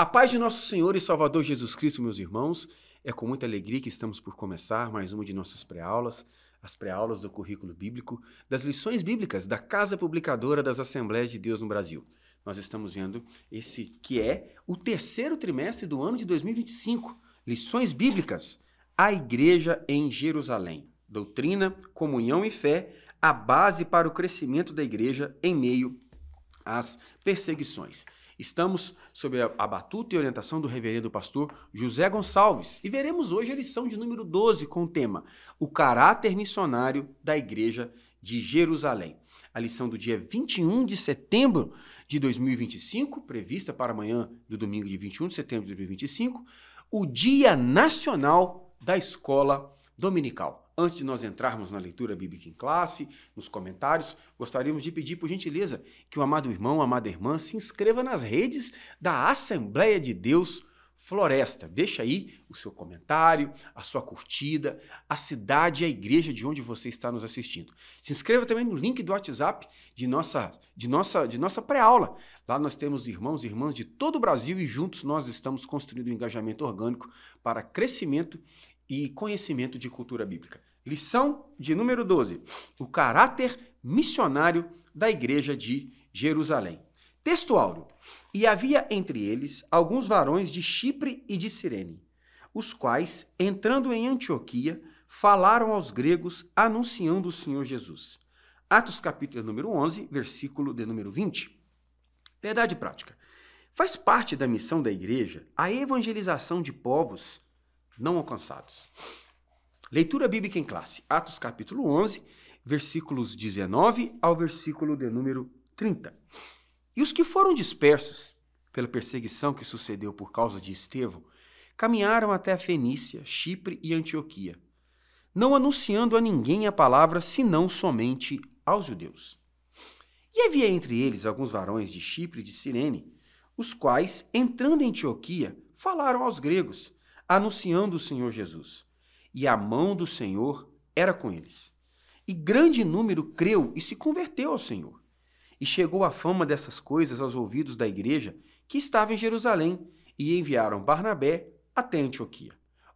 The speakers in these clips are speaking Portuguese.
A paz de nosso Senhor e Salvador Jesus Cristo, meus irmãos, é com muita alegria que estamos por começar mais uma de nossas pré-aulas, as pré-aulas do currículo bíblico, das lições bíblicas da Casa Publicadora das Assembleias de Deus no Brasil. Nós estamos vendo esse que é o terceiro trimestre do ano de 2025, lições bíblicas, a Igreja em Jerusalém, doutrina, comunhão e fé, a base para o crescimento da Igreja em meio às perseguições. Estamos sob a batuta e orientação do reverendo pastor José Gonçalves e veremos hoje a lição de número 12 com o tema O caráter missionário da Igreja de Jerusalém. A lição do dia 21 de setembro de 2025, prevista para amanhã do domingo de 21 de setembro de 2025, o Dia Nacional da Escola Dominical. Antes de nós entrarmos na leitura bíblica em classe, nos comentários, gostaríamos de pedir, por gentileza, que o amado irmão, a amada irmã, se inscreva nas redes da Assembleia de Deus Floresta. Deixa aí o seu comentário, a sua curtida, a cidade e a igreja de onde você está nos assistindo. Se inscreva também no link do WhatsApp de nossa pré-aula. Lá nós temos irmãos e irmãs de todo o Brasil e juntos nós estamos construindo um engajamento orgânico para crescimento e conhecimento de cultura bíblica. Lição de número 12, o caráter missionário da Igreja de Jerusalém. Texto áureo. E havia entre eles alguns varões de Chipre e de Cirene, os quais, entrando em Antioquia, falaram aos gregos anunciando o Senhor Jesus. Atos capítulo número 11, versículo de número 20. Verdade prática. Faz parte da missão da igreja a evangelização de povos não alcançados. Leitura bíblica em classe. Atos capítulo 11, versículos 19 ao versículo de número 30. E os que foram dispersos pela perseguição que sucedeu por causa de Estevão, caminharam até a Fenícia, Chipre e Antioquia, não anunciando a ninguém a palavra, senão somente aos judeus. E havia entre eles alguns varões de Chipre e de Cirene, os quais, entrando em Antioquia, falaram aos gregos, anunciando o Senhor Jesus. E a mão do Senhor era com eles. E grande número creu e se converteu ao Senhor. E chegou a fama dessas coisas aos ouvidos da igreja que estava em Jerusalém, e enviaram Barnabé até Antioquia.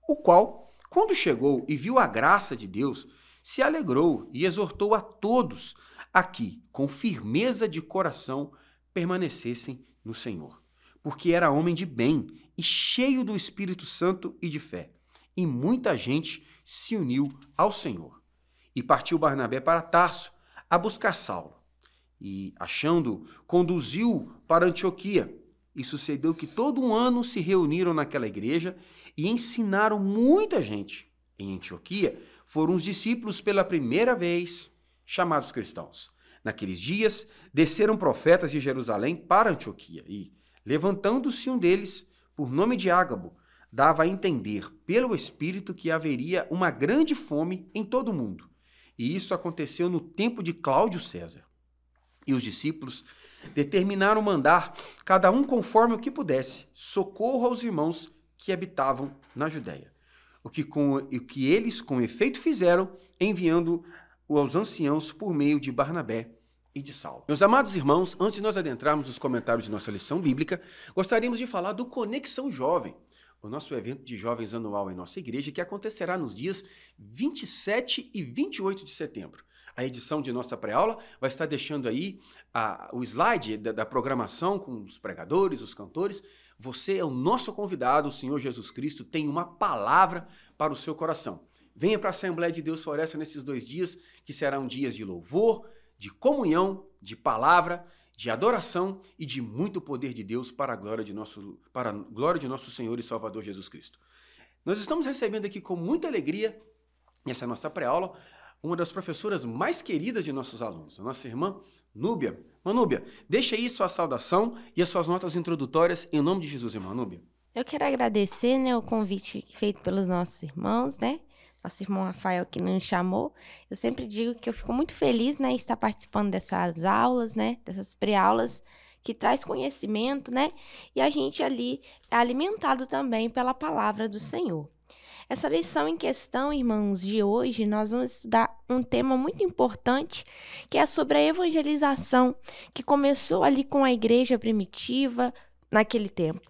O qual, quando chegou e viu a graça de Deus, se alegrou e exortou a todos a que, com firmeza de coração, permanecessem no Senhor. Porque era homem de bem e cheio do Espírito Santo e de fé. E muita gente se uniu ao Senhor. E partiu Barnabé para Tarso a buscar Saulo. E, achando, conduziu para Antioquia. E sucedeu que todo um ano se reuniram naquela igreja e ensinaram muita gente. Em Antioquia foram os discípulos pela primeira vez chamados cristãos. Naqueles dias desceram profetas de Jerusalém para Antioquia e, levantando-se um deles, por nome de Ágabo, dava a entender pelo Espírito que haveria uma grande fome em todo o mundo. E isso aconteceu no tempo de Cláudio César. E os discípulos determinaram mandar, cada um conforme o que pudesse, socorro aos irmãos que habitavam na Judéia. O que eles com efeito fizeram, enviando aos anciãos por meio de Barnabé e de Saulo. Meus amados irmãos, antes de nós adentrarmos nos comentários de nossa lição bíblica, gostaríamos de falar do Conexão Jovem, o nosso evento de jovens anual em nossa igreja, que acontecerá nos dias 27 e 28 de setembro. A edição de nossa pré-aula vai estar deixando aí o slide da programação com os pregadores, os cantores. Você é o nosso convidado, o Senhor Jesus Cristo tem uma palavra para o seu coração. Venha para a Assembleia de Deus Floresta nesses 2 dias, que serão dias de louvor, de comunhão, de palavra, de adoração e de muito poder de Deus para a glória de nosso Senhor e Salvador Jesus Cristo. Nós estamos recebendo aqui com muita alegria, nessa nossa pré-aula, uma das professoras mais queridas de nossos alunos, a nossa irmã Núbia. Irmã Núbia, deixa aí sua saudação e as suas notas introdutórias em nome de Jesus, irmã Núbia. Eu quero agradecer, o convite feito pelos nossos irmãos, Nosso irmão Rafael que nos chamou. Eu sempre digo que eu fico muito feliz, em estar participando dessas aulas, dessas pré-aulas, que traz conhecimento, E a gente ali é alimentado também pela palavra do Senhor. Essa lição em questão, irmãos, de hoje, nós vamos estudar um tema muito importante, que é sobre a evangelização, que começou ali com a igreja primitiva, naquele tempo.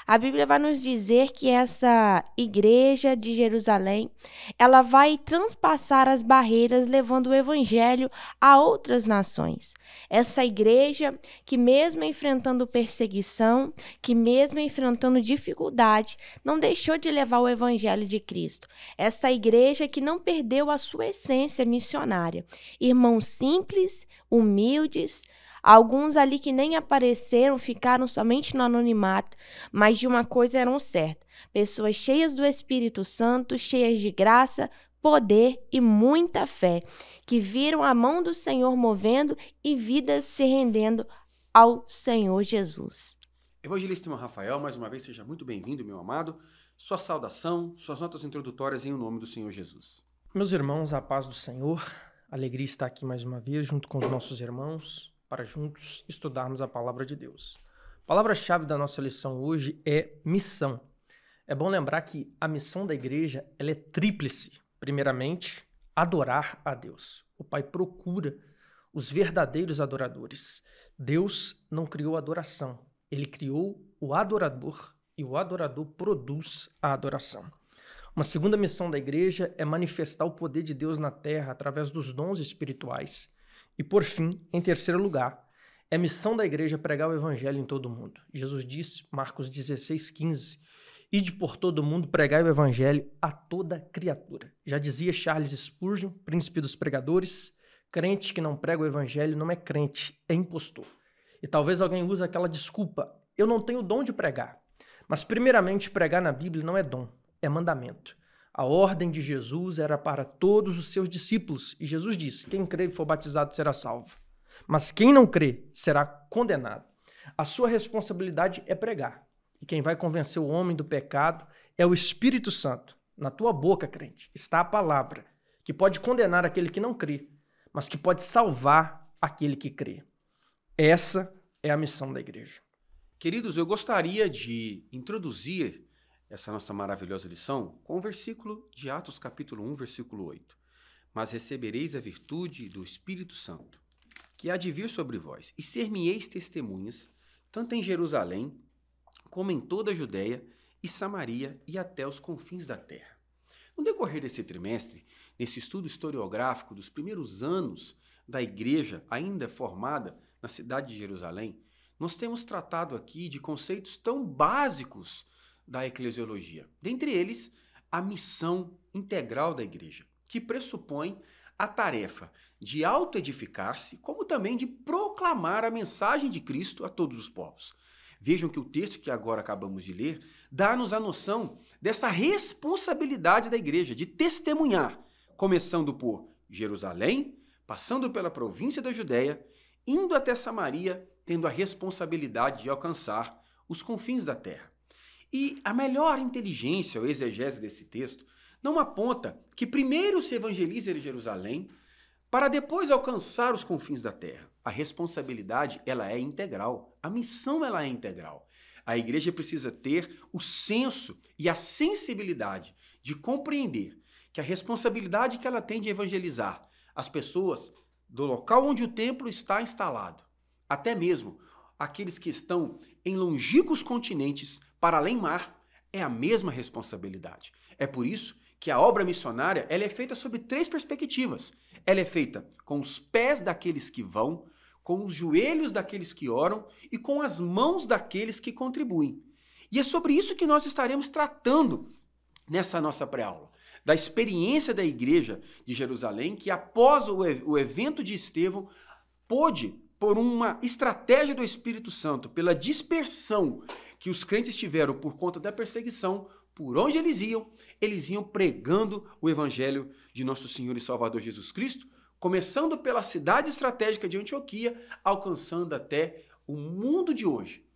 A Bíblia vai nos dizer que essa igreja de Jerusalém, ela vai transpassar as barreiras, levando o evangelho a outras nações. Essa igreja que, mesmo enfrentando perseguição, que mesmo enfrentando dificuldade, não deixou de levar o evangelho de Cristo. Essa igreja que não perdeu a sua essência missionária. Irmãos simples, humildes, alguns ali que nem apareceram, ficaram somente no anonimato, mas de uma coisa eram certas: pessoas cheias do Espírito Santo, cheias de graça, poder e muita fé, que viram a mão do Senhor movendo e vidas se rendendo ao Senhor Jesus. Evangelista irmão Rafael, mais uma vez seja muito bem-vindo, meu amado. Sua saudação, suas notas introdutórias em nome do Senhor Jesus. Meus irmãos, a paz do Senhor, alegria estar aqui mais uma vez junto com os nossos irmãos, para juntos estudarmos a palavra de Deus. A palavra-chave da nossa lição hoje é missão. É bom lembrar que a missão da igreja ela é tríplice. Primeiramente, adorar a Deus. O Pai procura os verdadeiros adoradores. Deus não criou adoração, Ele criou o adorador e o adorador produz a adoração. Uma segunda missão da igreja é manifestar o poder de Deus na terra através dos dons espirituais. E por fim, em terceiro lugar, é missão da igreja pregar o evangelho em todo o mundo. Jesus disse, Marcos 16:15, ide por todo o mundo pregai o evangelho a toda criatura. Já dizia Charles Spurgeon, príncipe dos pregadores, crente que não prega o evangelho não é crente, é impostor. E talvez alguém use aquela desculpa, eu não tenho dom de pregar. Mas primeiramente, pregar na Bíblia não é dom, é mandamento. A ordem de Jesus era para todos os seus discípulos. E Jesus disse, quem crê e for batizado será salvo. Mas quem não crê será condenado. A sua responsabilidade é pregar. E quem vai convencer o homem do pecado é o Espírito Santo. Na tua boca, crente, está a palavra, que pode condenar aquele que não crê, mas que pode salvar aquele que crê. Essa é a missão da igreja. Queridos, eu gostaria de introduzir essa nossa maravilhosa lição com o versículo de Atos capítulo 1, versículo 8. Mas recebereis a virtude do Espírito Santo, que há de vir sobre vós, e ser-me-eis testemunhas, tanto em Jerusalém, como em toda a Judéia e Samaria e até os confins da terra. No decorrer desse trimestre, nesse estudo historiográfico dos primeiros anos da igreja ainda formada na cidade de Jerusalém, nós temos tratado aqui de conceitos tão básicos da eclesiologia. Dentre eles, a missão integral da igreja, que pressupõe a tarefa de autoedificar-se, como também de proclamar a mensagem de Cristo a todos os povos. Vejam que o texto que agora acabamos de ler dá-nos a noção dessa responsabilidade da igreja de testemunhar, começando por Jerusalém, passando pela província da Judéia, indo até Samaria, tendo a responsabilidade de alcançar os confins da terra. E a melhor inteligência ou exegese desse texto não aponta que primeiro se evangelize em Jerusalém para depois alcançar os confins da terra. A responsabilidade ela é integral, a missão ela é integral. A igreja precisa ter o senso e a sensibilidade de compreender que a responsabilidade que ela tem de evangelizar as pessoas do local onde o templo está instalado, até mesmo aqueles que estão em longínquos continentes para além mar, é a mesma responsabilidade. É por isso que a obra missionária ela é feita sob três perspectivas. Ela é feita com os pés daqueles que vão, com os joelhos daqueles que oram e com as mãos daqueles que contribuem. E é sobre isso que nós estaremos tratando nessa nossa pré-aula. Da experiência da igreja de Jerusalém, que após o evento de Estevão, pôde, por uma estratégia do Espírito Santo, pela dispersão que os crentes tiveram por conta da perseguição, por onde eles iam pregando o evangelho de nosso Senhor e Salvador Jesus Cristo, começando pela cidade estratégica de Antioquia, alcançando até o mundo de hoje.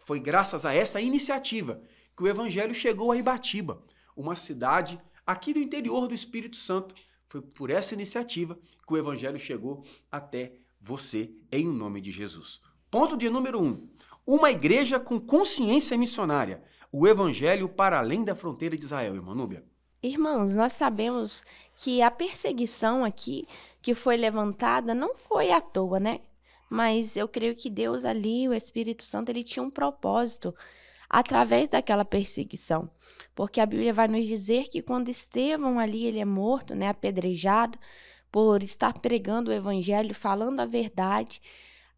Foi graças a essa iniciativa que o evangelho chegou a Ibatiba, uma cidade aqui do interior do Espírito Santo. Foi por essa iniciativa que o evangelho chegou até você, em nome de Jesus. Ponto de número 1. Uma igreja com consciência missionária. O evangelho para além da fronteira de Israel, irmã Núbia. Irmãos, nós sabemos que a perseguição aqui que foi levantada não foi à toa, né? mas eu creio que Deus ali, o Espírito Santo, ele tinha um propósito através daquela perseguição. Porque a Bíblia vai nos dizer que quando Estevão ali, ele é morto, né, apedrejado, por estar pregando o evangelho, falando a verdade,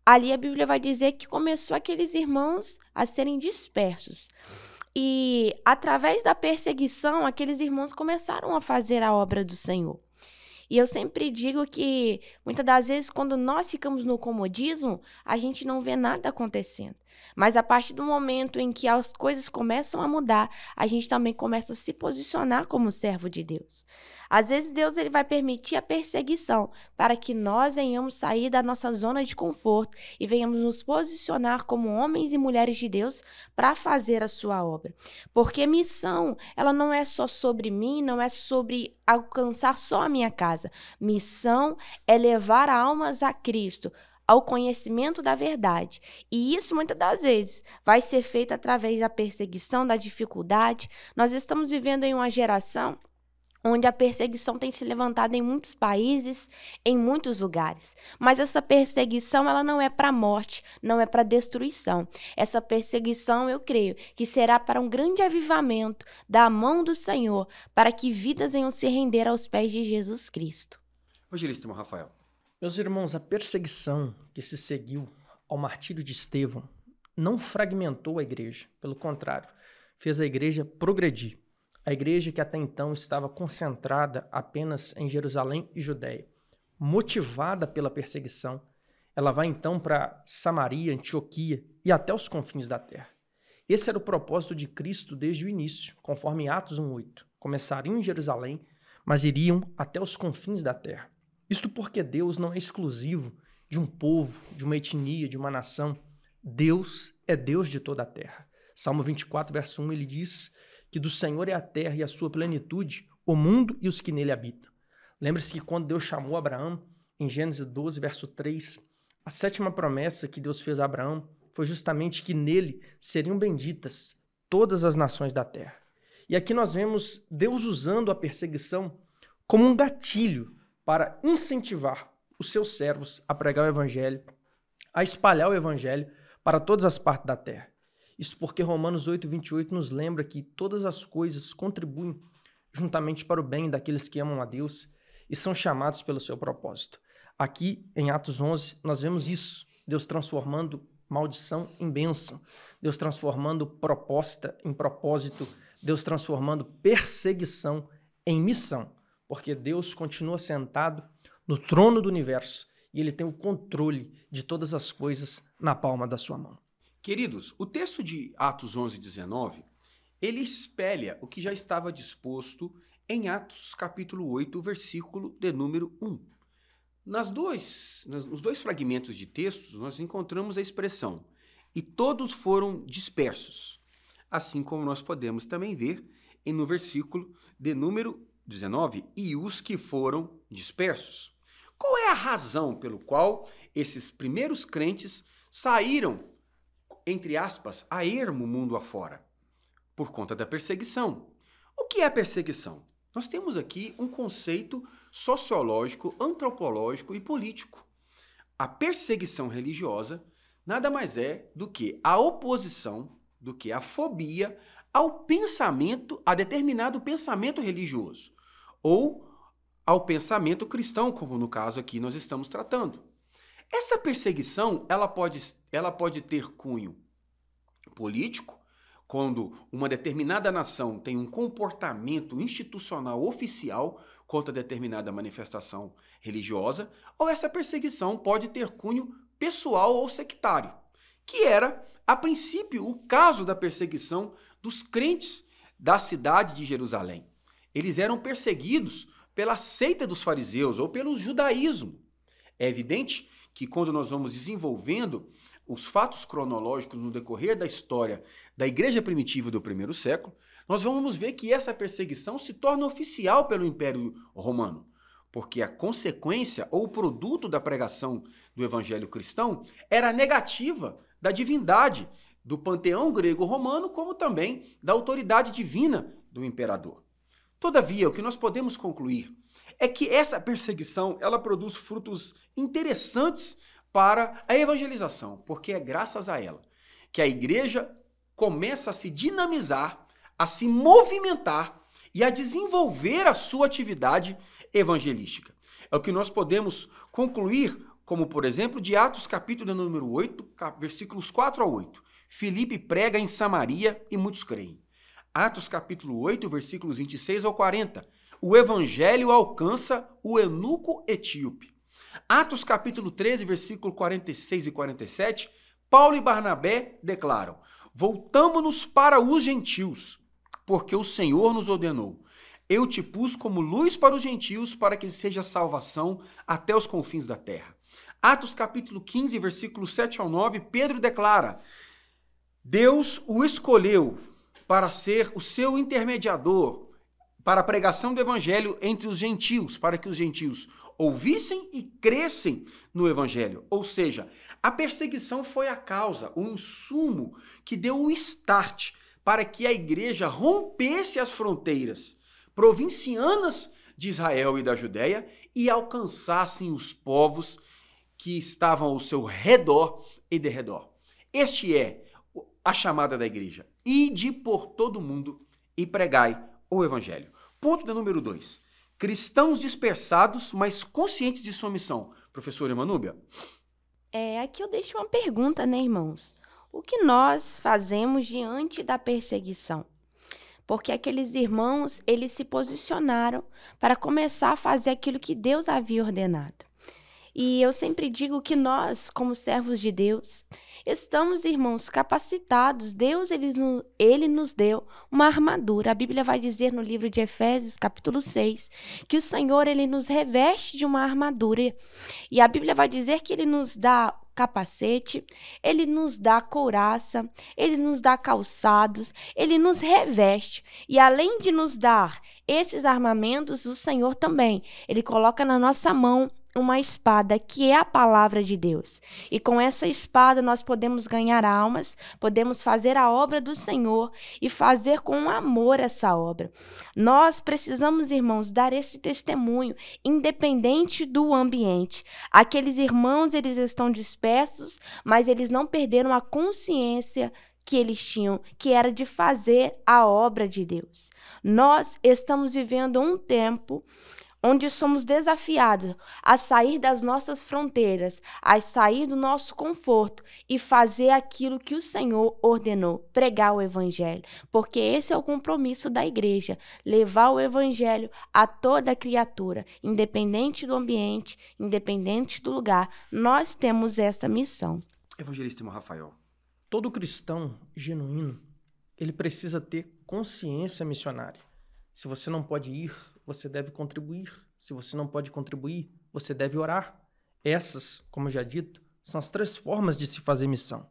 ali a Bíblia vai dizer que começou aqueles irmãos a serem dispersos. E através da perseguição, aqueles irmãos começaram a fazer a obra do Senhor. E eu sempre digo que, muitas das vezes, quando nós ficamos no comodismo, a gente não vê nada acontecendo. Mas a partir do momento em que as coisas começam a mudar, a gente também começa a se posicionar como servo de Deus. Às vezes, Deus ele vai permitir a perseguição para que nós venhamos sair da nossa zona de conforto e venhamos nos posicionar como homens e mulheres de Deus para fazer a sua obra. Porque missão, ela não é só sobre mim, não é sobre alcançar só a minha casa. Missão é levar almas a Cristo, ao conhecimento da verdade. E isso, muitas das vezes, vai ser feito através da perseguição, da dificuldade. Nós estamos vivendo em uma geração onde a perseguição tem se levantado em muitos países, em muitos lugares. Mas essa perseguição, ela não é para a morte, não é para a destruição. Essa perseguição, eu creio, que será para um grande avivamento da mão do Senhor, para que vidas venham se render aos pés de Jesus Cristo. Evangelista irmão Rafael. Meus irmãos, a perseguição que se seguiu ao martírio de Estevão não fragmentou a igreja, pelo contrário, fez a igreja progredir. A igreja que até então estava concentrada apenas em Jerusalém e Judéia, motivada pela perseguição, ela vai então para Samaria, Antioquia e até os confins da terra. Esse era o propósito de Cristo desde o início, conforme Atos 1:8. Começariam em Jerusalém, mas iriam até os confins da terra. Isto porque Deus não é exclusivo de um povo, de uma etnia, de uma nação. Deus é Deus de toda a terra. Salmo 24, verso 1, ele diz que do Senhor é a terra e a sua plenitude, o mundo e os que nele habitam. Lembre-se que quando Deus chamou Abraão, em Gênesis 12, verso 3, a 7ª promessa que Deus fez a Abraão foi justamente que nele seriam benditas todas as nações da terra. E aqui nós vemos Deus usando a perseguição como um gatilho para incentivar os seus servos a pregar o evangelho, a espalhar o evangelho para todas as partes da terra. Isso porque Romanos 8:28 nos lembra que todas as coisas contribuem juntamente para o bem daqueles que amam a Deus e são chamados pelo seu propósito. Aqui, em Atos 11, nós vemos isso, Deus transformando maldição em bênção, Deus transformando proposta em propósito, Deus transformando perseguição em missão. Porque Deus continua sentado no trono do universo e ele tem o controle de todas as coisas na palma da sua mão. Queridos, o texto de Atos 11:19, ele espelha o que já estava disposto em Atos capítulo 8, versículo de número 1. Nos dois fragmentos de textos, nós encontramos a expressão "e todos foram dispersos", assim como nós podemos também ver no versículo de número 19, "e os que foram dispersos". Qual é a razão pelo qual esses primeiros crentes saíram, entre aspas, a ermo mundo afora? Por conta da perseguição. O que é perseguição? Nós temos aqui um conceito sociológico, antropológico e político. A perseguição religiosa nada mais é do que a oposição, do que a fobia ao pensamento, a determinado pensamento religioso, ou ao pensamento cristão, como no caso aqui nós estamos tratando. Essa perseguição, ela pode ter cunho político, quando uma determinada nação tem um comportamento institucional oficial contra determinada manifestação religiosa, ou essa perseguição pode ter cunho pessoal ou sectário, que era, a princípio, o caso da perseguição dos crentes da cidade de Jerusalém. Eles eram perseguidos pela seita dos fariseus ou pelo judaísmo. É evidente que quando nós vamos desenvolvendo os fatos cronológicos no decorrer da história da igreja primitiva do primeiro século, nós vamos ver que essa perseguição se torna oficial pelo Império Romano, porque a consequência ou o produto da pregação do evangelho cristão era a negativa da divindade do panteão grego-romano, como também da autoridade divina do imperador. Todavia, o que nós podemos concluir é que essa perseguição ela produz frutos interessantes para a evangelização, porque é graças a ela que a igreja começa a se dinamizar, a se movimentar e a desenvolver a sua atividade evangelística. É o que nós podemos concluir, como por exemplo, de Atos capítulo número 8, versículos 4 a 8. Filipe prega em Samaria e muitos creem. Atos capítulo 8, versículos 26 ao 40. O evangelho alcança o eunuco etíope. Atos capítulo 13, versículo 46 e 47. Paulo e Barnabé declaram: voltamo-nos para os gentios, porque o Senhor nos ordenou. Eu te pus como luz para os gentios, para que seja salvação até os confins da terra. Atos capítulo 15, versículos 7 ao 9, Pedro declara: Deus o escolheu para ser o seu intermediador para a pregação do evangelho entre os gentios, para que os gentios ouvissem e crescem no evangelho. Ou seja, a perseguição foi a causa, o insumo que deu o start para que a igreja rompesse as fronteiras provincianas de Israel e da Judéia e alcançassem os povos que estavam ao seu redor e derredor. Este é a chamada da igreja: ide por todo mundo e pregai o evangelho. Ponto de número 2. Cristãos dispersados, mas conscientes de sua missão. Professora Emanúbia? Aqui eu deixo uma pergunta, né, irmãos? O que nós fazemos diante da perseguição? Porque aqueles irmãos, eles se posicionaram para começar a fazer aquilo que Deus havia ordenado. E eu sempre digo que nós, como servos de Deus, estamos, irmãos, capacitados. Deus, ele nos deu uma armadura. A Bíblia vai dizer no livro de Efésios, capítulo 6, que o Senhor, ele nos reveste de uma armadura. E a Bíblia vai dizer que ele nos dá capacete, ele nos dá couraça, ele nos dá calçados, ele nos reveste. E além de nos dar esses armamentos, o Senhor também, ele coloca na nossa mão uma espada, que é a palavra de Deus. E com essa espada nós podemos ganhar almas, podemos fazer a obra do Senhor e fazer com amor essa obra. Nós precisamos, irmãos, dar esse testemunho, independente do ambiente. Aqueles irmãos, eles estão dispersos, mas eles não perderam a consciência que eles tinham, que era de fazer a obra de Deus. Nós estamos vivendo um tempo onde somos desafiados a sair das nossas fronteiras, a sair do nosso conforto e fazer aquilo que o Senhor ordenou, pregar o evangelho, porque esse é o compromisso da igreja, levar o evangelho a toda criatura, independente do ambiente, independente do lugar, nós temos essa missão. Evangelista irmão Rafael. Todo cristão genuíno, ele precisa ter consciência missionária. Se você não pode ir, você deve contribuir. Se você não pode contribuir, você deve orar. Essas, como eu já dito, são as 3 formas de se fazer missão.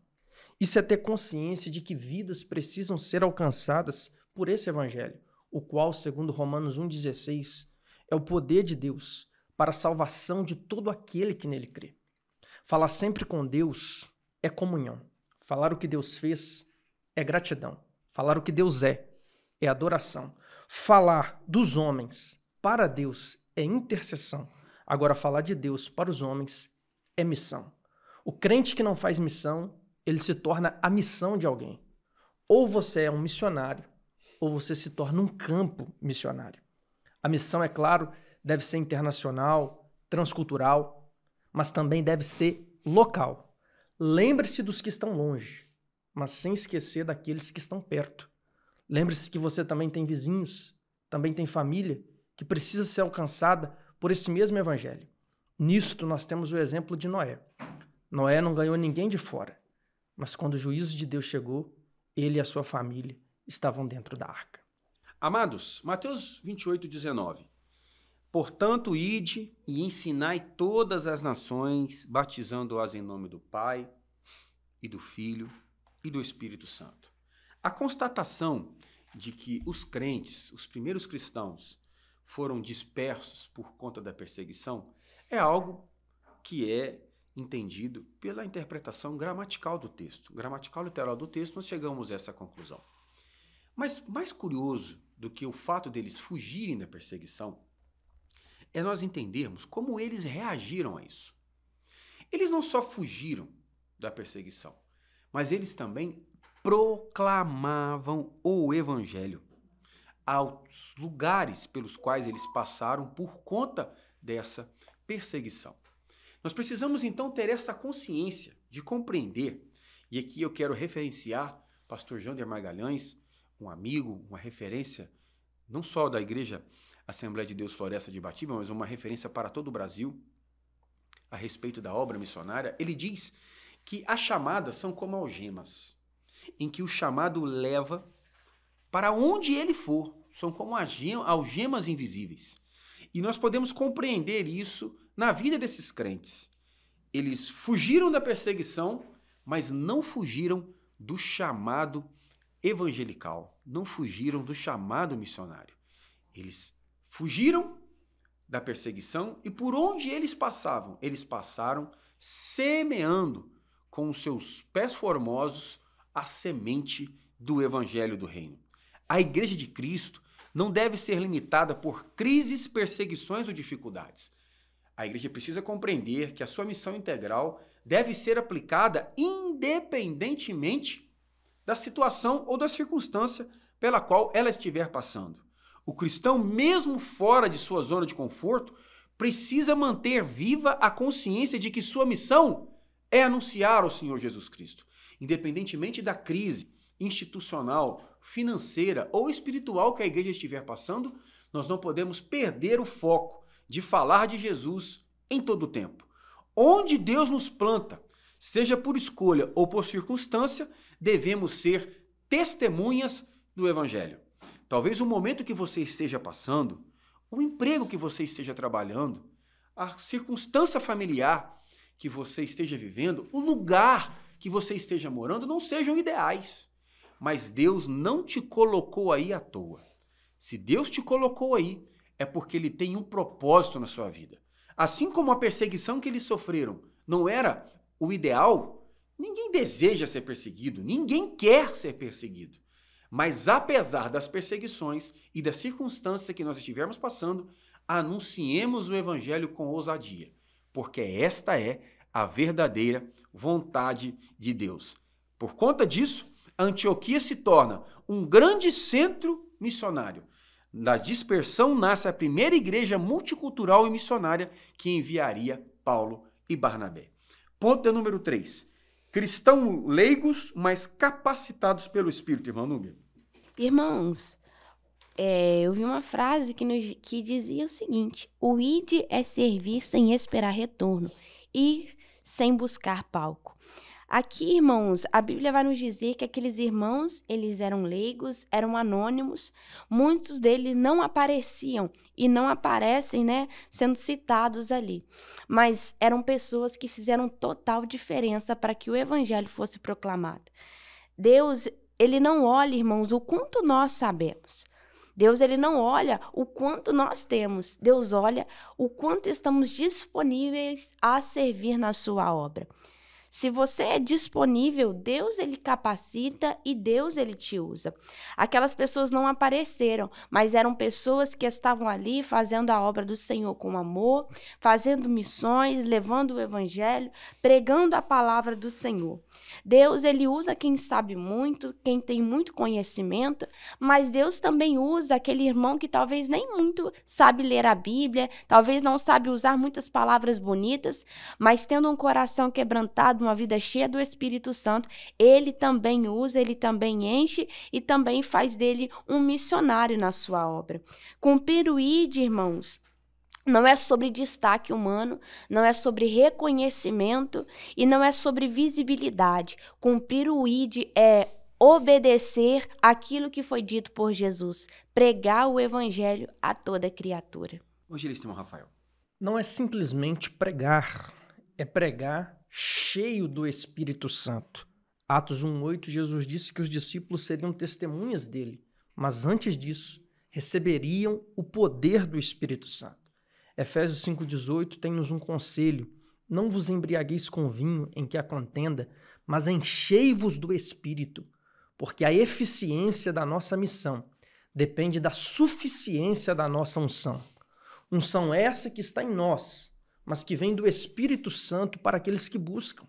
Isso é ter consciência de que vidas precisam ser alcançadas por esse evangelho, o qual, segundo Romanos 1,16, é o poder de Deus para a salvação de todo aquele que nele crê. Falar sempre com Deus é comunhão. Falar o que Deus fez é gratidão. Falar o que Deus é adoração. Falar dos homens para Deus é intercessão. Agora, falar de Deus para os homens é missão. O crente que não faz missão, ele se torna a missão de alguém. Ou você é um missionário, ou você se torna um campo missionário. A missão, é claro, deve ser internacional, transcultural, mas também deve ser local. Lembre-se dos que estão longe, mas sem esquecer daqueles que estão perto. Lembre-se que você também tem vizinhos, também tem família que precisa ser alcançada por esse mesmo evangelho. Nisto nós temos o exemplo de Noé. Noé não ganhou ninguém de fora, mas quando o juízo de Deus chegou, ele e a sua família estavam dentro da arca. Amados, Mateus 28, 19. Portanto, ide e ensinai todas as nações, batizando-as em nome do Pai e do Filho e do Espírito Santo. A constatação de que os crentes, os primeiros cristãos, foram dispersos por conta da perseguição é algo que é entendido pela interpretação gramatical do texto. Gramatical literal do texto, nós chegamos a essa conclusão. Mas mais curioso do que o fato deles fugirem da perseguição é nós entendermos como eles reagiram a isso. Eles não só fugiram da perseguição, mas eles também proclamavam o evangelho aos lugares pelos quais eles passaram por conta dessa perseguição. Nós precisamos então ter essa consciência de compreender, e aqui eu quero referenciar pastor Jander Magalhães, um amigo, uma referência não só da Igreja Assembleia de Deus Floresta de Ibatiba, mas uma referência para todo o Brasil a respeito da obra missionária. Ele diz que as chamadas são como algemas, em que o chamado leva para onde ele for, são como algemas invisíveis. E nós podemos compreender isso na vida desses crentes. Eles fugiram da perseguição, mas não fugiram do chamado evangelical, não fugiram do chamado missionário. Eles fugiram da perseguição e por onde eles passavam? Eles passaram semeando com os seus pés formosos a semente do evangelho do reino. A Igreja de Cristo não deve ser limitada por crises, perseguições ou dificuldades. A igreja precisa compreender que a sua missão integral deve ser aplicada independentemente da situação ou da circunstância pela qual ela estiver passando. O cristão, mesmo fora de sua zona de conforto, precisa manter viva a consciência de que sua missão é anunciar o Senhor Jesus Cristo, independentemente da crise institucional, financeira ou espiritual que a igreja estiver passando. Nós não podemos perder o foco de falar de Jesus em todo o tempo. Onde Deus nos planta, seja por escolha ou por circunstância, devemos ser testemunhas do Evangelho. Talvez o momento que você esteja passando, o emprego que você esteja trabalhando, a circunstância familiar que você esteja vivendo, o lugar que você esteja morando não sejam ideais. Mas Deus não te colocou aí à toa. Se Deus te colocou aí, é porque Ele tem um propósito na sua vida. Assim como a perseguição que eles sofreram não era o ideal, ninguém deseja ser perseguido, ninguém quer ser perseguido. Mas apesar das perseguições e da circunstância que nós estivermos passando, anunciemos o Evangelho com ousadia, porque esta é a verdadeira vontade de Deus. Por conta disso, Antioquia se torna um grande centro missionário. Da dispersão nasce a primeira igreja multicultural e missionária que enviaria Paulo e Barnabé. Ponto de número 3. Cristãos leigos, mas capacitados pelo Espírito, irmã Núbia. Irmãos, eu vi uma frase que dizia o seguinte: o ide é servir sem esperar retorno, ir sem buscar palco. Aqui, irmãos, a Bíblia vai nos dizer que aqueles irmãos, eles eram leigos, eram anônimos, muitos deles não apareciam e não aparecem, sendo citados ali. Mas eram pessoas que fizeram total diferença para que o evangelho fosse proclamado. Deus, ele não olha, irmãos, o quanto nós sabemos. Deus, ele não olha o quanto nós temos. Deus olha o quanto estamos disponíveis a servir na sua obra. Se você é disponível, Deus ele capacita e Deus ele te usa. Aquelas pessoas não apareceram, mas eram pessoas que estavam ali fazendo a obra do Senhor com amor, fazendo missões, levando o evangelho, pregando a palavra do Senhor. Deus ele usa quem sabe muito, quem tem muito conhecimento, mas Deus também usa aquele irmão que talvez nem muito sabe ler a Bíblia, talvez não sabe usar muitas palavras bonitas, mas tendo um coração quebrantado, uma vida cheia do Espírito Santo, ele também usa, ele também enche e também faz dele um missionário na sua obra. Cumprir o ide, irmãos, não é sobre destaque humano, não é sobre reconhecimento e não é sobre visibilidade. Cumprir o ide é obedecer aquilo que foi dito por Jesus, pregar o evangelho a toda criatura. Evangelista irmão Rafael. Não é simplesmente pregar, é pregar cheio do Espírito Santo. Atos 1:8, Jesus disse que os discípulos seriam testemunhas dele, mas antes disso, receberiam o poder do Espírito Santo. Efésios 5:18 tem-nos um conselho: não vos embriagueis com vinho em que há contenda, mas enchei-vos do Espírito, porque a eficiência da nossa missão depende da suficiência da nossa unção. Unção essa que está em nós, mas que vem do Espírito Santo para aqueles que buscam.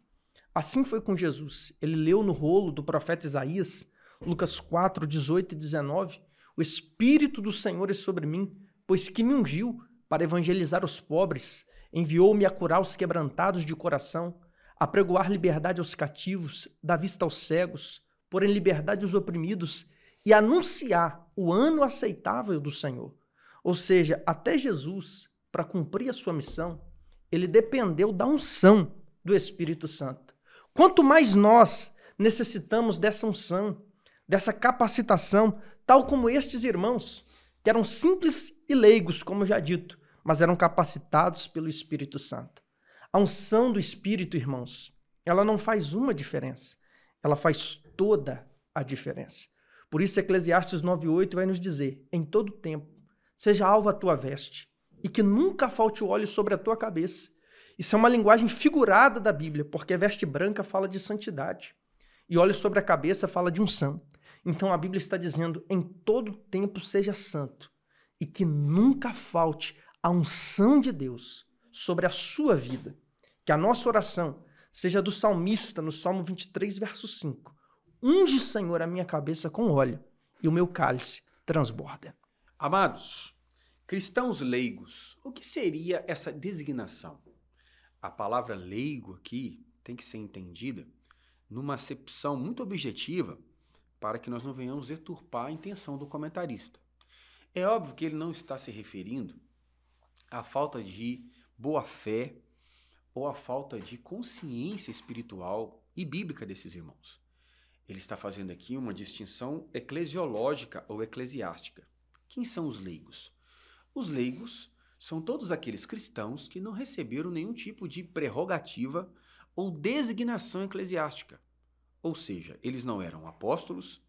Assim foi com Jesus. Ele leu no rolo do profeta Isaías, Lucas 4, 18 e 19, o Espírito do Senhor é sobre mim, pois que me ungiu para evangelizar os pobres, enviou-me a curar os quebrantados de coração, a pregoar liberdade aos cativos, dar vista aos cegos, pôr em liberdade os oprimidos e anunciar o ano aceitável do Senhor. Ou seja, até Jesus, para cumprir a sua missão, ele dependeu da unção do Espírito Santo. Quanto mais nós necessitamos dessa unção, dessa capacitação, tal como estes irmãos, que eram simples e leigos, como já dito, mas eram capacitados pelo Espírito Santo. A unção do Espírito, irmãos, ela não faz uma diferença, ela faz toda a diferença. Por isso, Eclesiastes 9:8 vai nos dizer, em todo tempo, seja alva a tua veste, e que nunca falte o óleo sobre a tua cabeça. Isso é uma linguagem figurada da Bíblia, porque veste branca fala de santidade, e óleo sobre a cabeça fala de unção. Então a Bíblia está dizendo, em todo tempo seja santo, e que nunca falte a unção de Deus sobre a sua vida. Que a nossa oração seja do salmista, no Salmo 23, verso 5. Unge, Senhor, a minha cabeça com óleo, e o meu cálice transborda. Amados, cristãos leigos, o que seria essa designação? A palavra leigo aqui tem que ser entendida numa acepção muito objetiva para que nós não venhamos deturpar a intenção do comentarista. É óbvio que ele não está se referindo à falta de boa-fé ou à falta de consciência espiritual e bíblica desses irmãos. Ele está fazendo aqui uma distinção eclesiológica ou eclesiástica. Quem são os leigos? Os leigos são todos aqueles cristãos que não receberam nenhum tipo de prerrogativa ou designação eclesiástica. Ou seja, eles não eram apóstolos,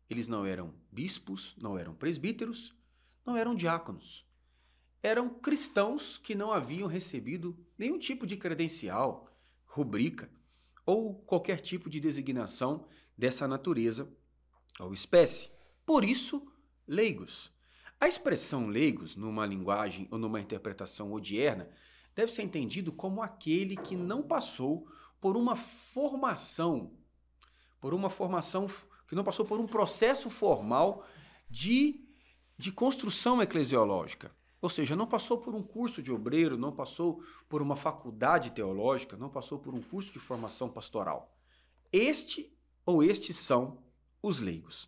eles não eram bispos, não eram presbíteros, não eram diáconos. Eram cristãos que não haviam recebido nenhum tipo de credencial, rubrica ou qualquer tipo de designação dessa natureza ou espécie. Por isso, leigos. A expressão leigos, numa linguagem ou numa interpretação odierna, deve ser entendido como aquele que não passou por uma formação, que não passou por um processo formal de construção eclesiológica. Ou seja, não passou por um curso de obreiro, não passou por uma faculdade teológica, não passou por um curso de formação pastoral. Estes são os leigos.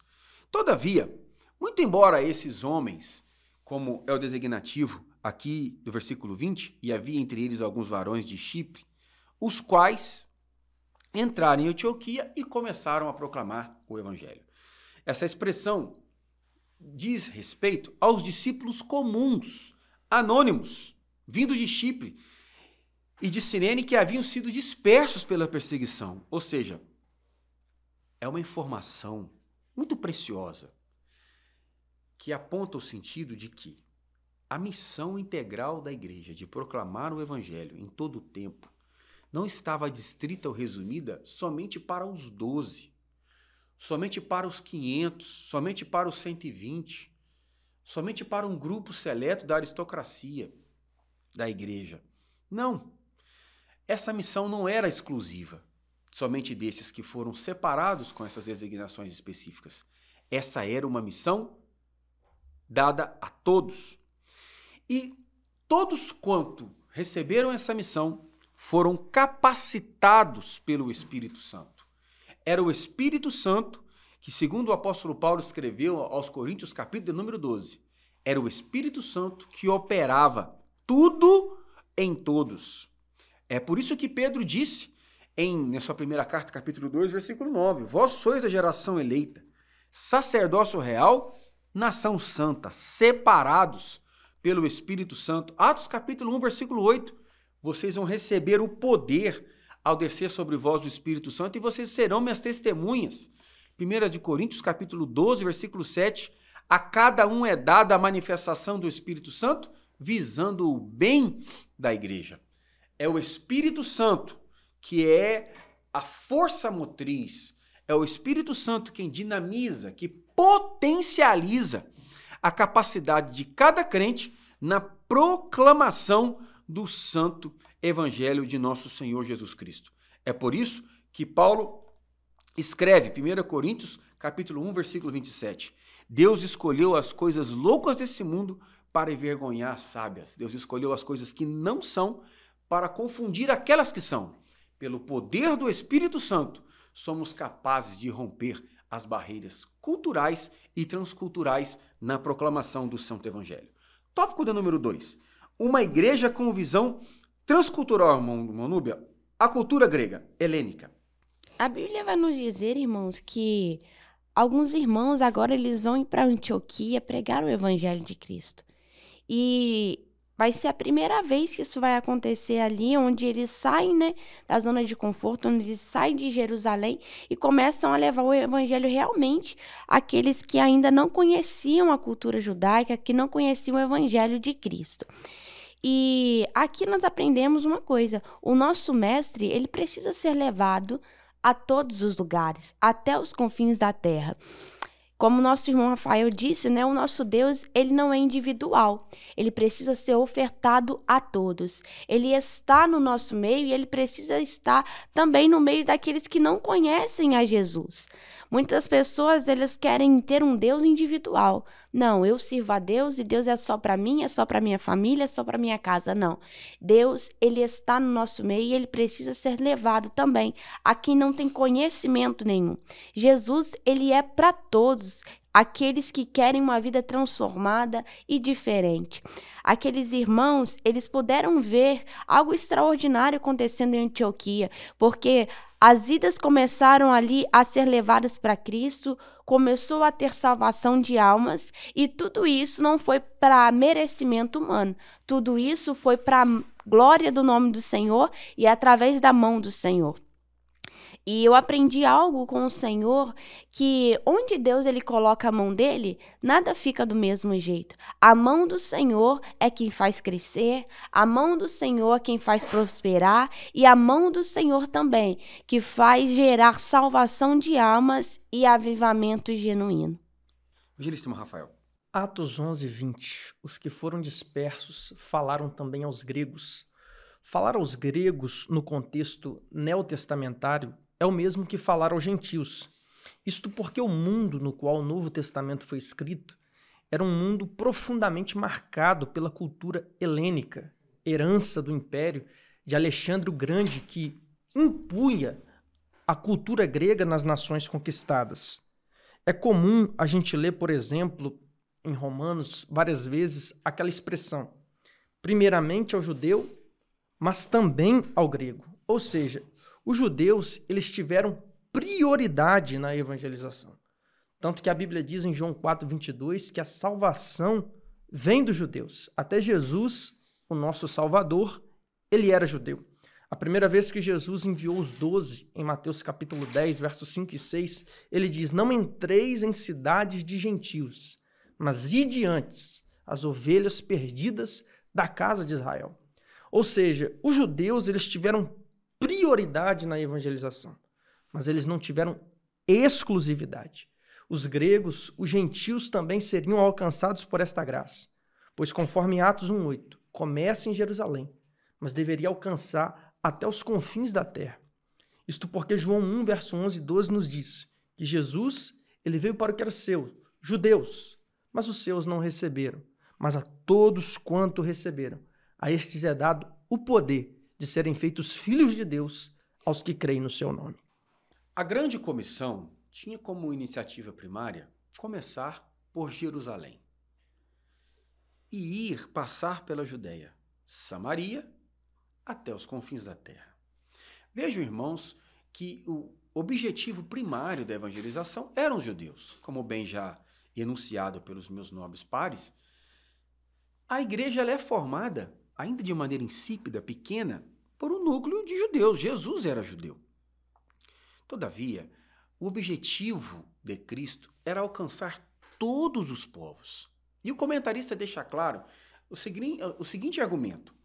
Todavia, muito embora esses homens, como é o designativo aqui do versículo 20, e havia entre eles alguns varões de Chipre, os quais entraram em Antioquia e começaram a proclamar o evangelho. Essa expressão diz respeito aos discípulos comuns, anônimos, vindos de Chipre e de Cirene, que haviam sido dispersos pela perseguição. Ou seja, é uma informação muito preciosa que aponta o sentido de que a missão integral da igreja de proclamar o evangelho em todo o tempo não estava distrita ou resumida somente para os 12, somente para os 500, somente para os 120, somente para um grupo seleto da aristocracia da igreja. Não. Essa missão não era exclusiva, somente desses que foram separados com essas designações específicas. Essa era uma missão dada a todos. E todos quanto receberam essa missão foram capacitados pelo Espírito Santo. Era o Espírito Santo que, segundo o apóstolo Paulo escreveu aos Coríntios, capítulo número 12, era o Espírito Santo que operava tudo em todos. É por isso que Pedro disse na sua primeira carta, capítulo 2, versículo 9, vós sois a geração eleita, sacerdócio real, nação santa, separados pelo Espírito Santo. Atos capítulo 1, versículo 8, vocês vão receber o poder ao descer sobre vós o Espírito Santo e vocês serão minhas testemunhas. 1 Coríntios capítulo 12, versículo 7, a cada um é dada a manifestação do Espírito Santo, visando o bem da igreja. É o Espírito Santo que é a força motriz, é o Espírito Santo quem dinamiza, que potencializa a capacidade de cada crente na proclamação do santo evangelho de nosso Senhor Jesus Cristo. É por isso que Paulo escreve, 1 Coríntios, capítulo 1, versículo 27. Deus escolheu as coisas loucas desse mundo para envergonhar as sábias. Deus escolheu as coisas que não são para confundir aquelas que são. Pelo poder do Espírito Santo, somos capazes de romper as barreiras culturais e transculturais na proclamação do Santo Evangelho. Tópico de número 2. Uma igreja com visão transcultural, Manúbia, a cultura grega, helênica. A Bíblia vai nos dizer, irmãos, que alguns irmãos agora eles vão ir para Antioquia pregar o Evangelho de Cristo. E vai ser a primeira vez que isso vai acontecer ali, onde eles saem, né, da zona de conforto, onde eles saem de Jerusalém e começam a levar o evangelho realmente àqueles que ainda não conheciam a cultura judaica, que não conheciam o evangelho de Cristo. E aqui nós aprendemos uma coisa: o nosso mestre, ele precisa ser levado a todos os lugares, até os confins da terra. Como o nosso irmão Rafael disse, né, o nosso Deus, ele não é individual. Ele precisa ser ofertado a todos. Ele está no nosso meio e ele precisa estar também no meio daqueles que não conhecem a Jesus. Muitas pessoas, eles querem ter um Deus individual. Não, eu sirvo a Deus e Deus é só para mim, é só para minha família, é só para minha casa. Não. Deus, ele está no nosso meio e ele precisa ser levado também a quem não tem conhecimento nenhum. Jesus, ele é para todos, aqueles que querem uma vida transformada e diferente. Aqueles irmãos, eles puderam ver algo extraordinário acontecendo em Antioquia, porque as vidas começaram ali a ser levadas para Cristo, começou a ter salvação de almas, e tudo isso não foi para merecimento humano, tudo isso foi para a glória do nome do Senhor e através da mão do Senhor. E eu aprendi algo com o Senhor, que onde Deus ele coloca a mão dele, nada fica do mesmo jeito. A mão do Senhor é quem faz crescer, a mão do Senhor é quem faz prosperar, e a mão do Senhor também, que faz gerar salvação de almas e avivamento genuíno. Evangelista Rafael. Atos 11, 20. Os que foram dispersos falaram também aos gregos. Falar aos gregos no contexto neotestamentário é o mesmo que falar aos gentios. Isto porque o mundo no qual o Novo Testamento foi escrito era um mundo profundamente marcado pela cultura helênica, herança do Império de Alexandre o Grande, que impunha a cultura grega nas nações conquistadas. É comum a gente ler, por exemplo, em Romanos, várias vezes, aquela expressão: primeiramente ao judeu, mas também ao grego. Ou seja, os judeus, eles tiveram prioridade na evangelização. Tanto que a Bíblia diz em João 4:22 que a salvação vem dos judeus. Até Jesus, o nosso Salvador, ele era judeu. A primeira vez que Jesus enviou os 12, em Mateus capítulo 10, versos 5 e 6, ele diz: não entreis em cidades de gentios, mas ide antes as ovelhas perdidas da casa de Israel. Ou seja, os judeus, eles tiveram prioridade na evangelização, mas eles não tiveram exclusividade. Os gregos, os gentios também seriam alcançados por esta graça, pois conforme Atos 1:8, começa em Jerusalém, mas deveria alcançar até os confins da terra. Isto porque João 1, verso 11 e 12 nos diz que Jesus, ele veio para o que era seu, judeus, mas os seus não receberam, mas a todos quanto receberam, a estes é dado o poder de serem feitos filhos de Deus aos que creem no seu nome. A grande comissão tinha como iniciativa primária começar por Jerusalém e passar pela Judéia, Samaria, até os confins da terra. Vejam, irmãos, que o objetivo primário da evangelização eram os judeus. Como bem já enunciado pelos meus nobres pares, a igreja ela é formada, ainda de maneira insípida, pequena, por um núcleo de judeus. Jesus era judeu. Todavia, o objetivo de Cristo era alcançar todos os povos. E o comentarista deixa claro o seguinte argumento.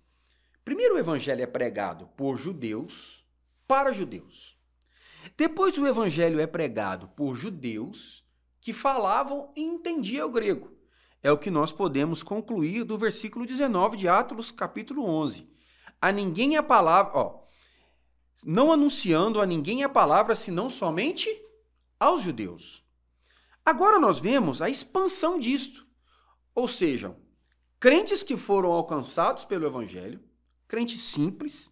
Primeiro, o evangelho é pregado por judeus para judeus. Depois, o evangelho é pregado por judeus que falavam e entendiam o grego. É o que nós podemos concluir do versículo 19 de Atos, capítulo 11. a ninguém a palavra, não anunciando a ninguém a palavra, senão somente aos judeus. Agora nós vemos a expansão disto. Ou seja, crentes que foram alcançados pelo evangelho, crentes simples,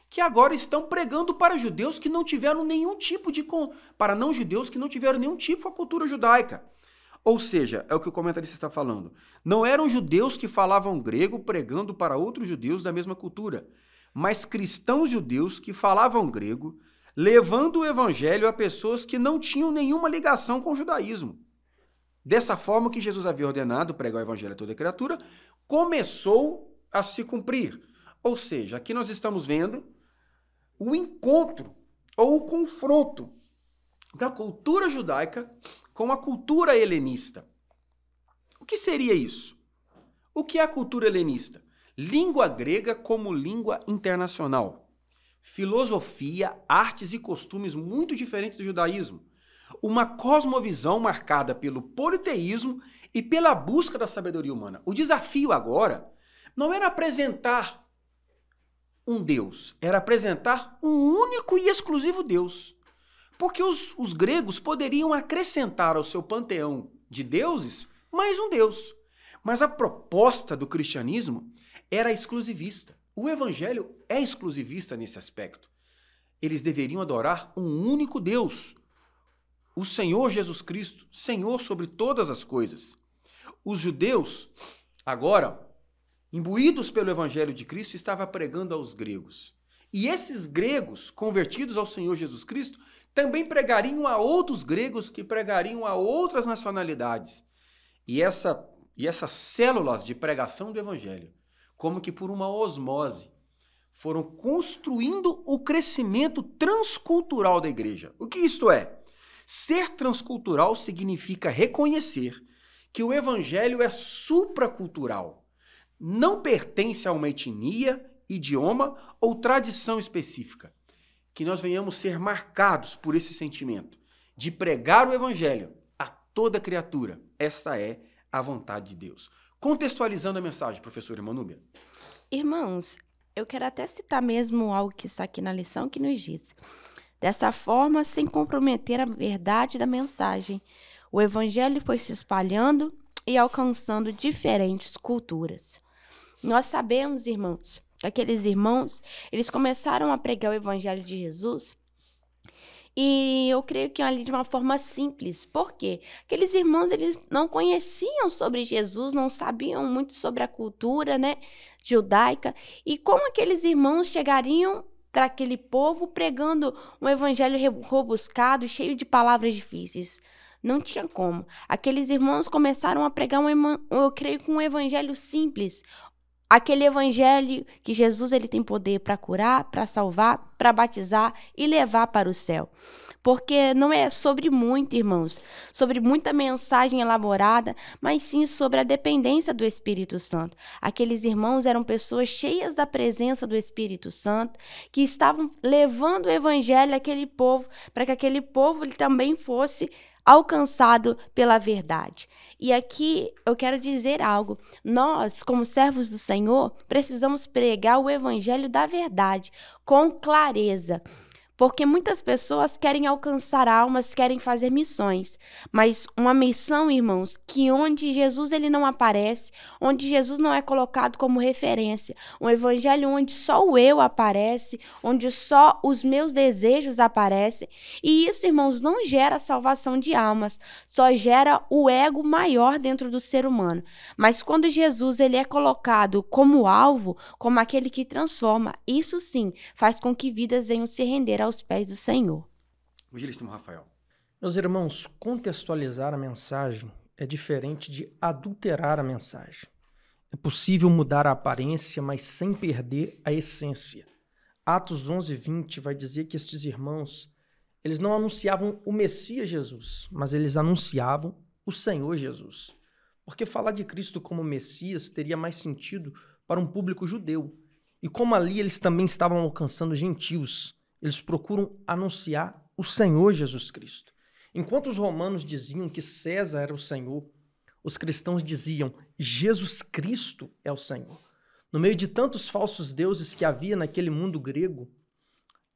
que agora estão pregando para judeus que não tiveram nenhum tipo de... para não-judeus que não tiveram nenhum tipo de cultura judaica. Ou seja, é o que o comentarista está falando. Não eram judeus que falavam grego pregando para outros judeus da mesma cultura, mas cristãos judeus que falavam grego, levando o evangelho a pessoas que não tinham nenhuma ligação com o judaísmo. Dessa forma, o que Jesus havia ordenado, pregar o evangelho a toda criatura, começou a se cumprir. Ou seja, aqui nós estamos vendo o encontro ou o confronto da cultura judaica com a cultura helenista. O que seria isso? O que é a cultura helenista? Língua grega como língua internacional. Filosofia, artes e costumes muito diferentes do judaísmo. Uma cosmovisão marcada pelo politeísmo e pela busca da sabedoria humana. O desafio agora não era apresentar um Deus, era apresentar um único e exclusivo Deus. Porque os gregos poderiam acrescentar ao seu panteão de deuses mais um Deus. Mas a proposta do cristianismo era exclusivista. O evangelho é exclusivista nesse aspecto. Eles deveriam adorar um único Deus, o Senhor Jesus Cristo, Senhor sobre todas as coisas. Os judeus, agora, imbuídos pelo evangelho de Cristo, estavam pregando aos gregos. E esses gregos, convertidos ao Senhor Jesus Cristo, também pregariam a outros gregos que pregariam a outras nacionalidades. E essas células de pregação do evangelho, como que por uma osmose, foram construindo o crescimento transcultural da igreja. O que isto é? Ser transcultural significa reconhecer que o evangelho é supracultural. Não pertence a uma etnia, idioma ou tradição específica. Que nós venhamos ser marcados por esse sentimento de pregar o evangelho a toda criatura. Esta é a vontade de Deus. Contextualizando a mensagem, professora Manúbia. Irmãos, eu quero até citar mesmo algo que está aqui na lição que nos diz. Dessa forma, sem comprometer a verdade da mensagem, o evangelho foi se espalhando e alcançando diferentes culturas. Nós sabemos, irmãos, que aqueles irmãos, eles começaram a pregar o evangelho de Jesus e eu creio que ali de uma forma simples. Por quê? Aqueles irmãos, eles não conheciam sobre Jesus, não sabiam muito sobre a cultura, judaica. E como aqueles irmãos chegariam para aquele povo pregando um evangelho rebuscado, cheio de palavras difíceis? Não tinha como. Aqueles irmãos começaram a pregar eu creio que um evangelho simples. Aquele evangelho que Jesus ele tem poder para curar, para salvar, para batizar e levar para o céu. Porque não é sobre muito, irmãos, sobre muita mensagem elaborada, mas sim sobre a dependência do Espírito Santo. Aqueles irmãos eram pessoas cheias da presença do Espírito Santo, que estavam levando o evangelho àquele povo, para que aquele povo ele também fosse alcançado pela verdade. E aqui eu quero dizer algo. Nós, como servos do Senhor, precisamos pregar o evangelho da verdade com clareza. Porque muitas pessoas querem alcançar almas, querem fazer missões. Mas uma missão, irmãos, que onde Jesus ele não aparece, onde Jesus não é colocado como referência. Um evangelho onde só o eu aparece, onde só os meus desejos aparecem. E isso, irmãos, não gera salvação de almas, só gera o ego maior dentro do ser humano. Mas quando Jesus ele é colocado como alvo, como aquele que transforma, isso sim faz com que vidas venham se render aos pés do Senhor. Evangelista Rafael. Meus irmãos, contextualizar a mensagem é diferente de adulterar a mensagem. É possível mudar a aparência, mas sem perder a essência. Atos 11:20 vai dizer que estes irmãos, eles não anunciavam o Messias Jesus, mas eles anunciavam o Senhor Jesus. Porque falar de Cristo como Messias teria mais sentido para um público judeu. E como ali eles também estavam alcançando gentios, eles procuram anunciar o Senhor Jesus Cristo. Enquanto os romanos diziam que César era o Senhor, os cristãos diziam Jesus Cristo é o Senhor. No meio de tantos falsos deuses que havia naquele mundo grego,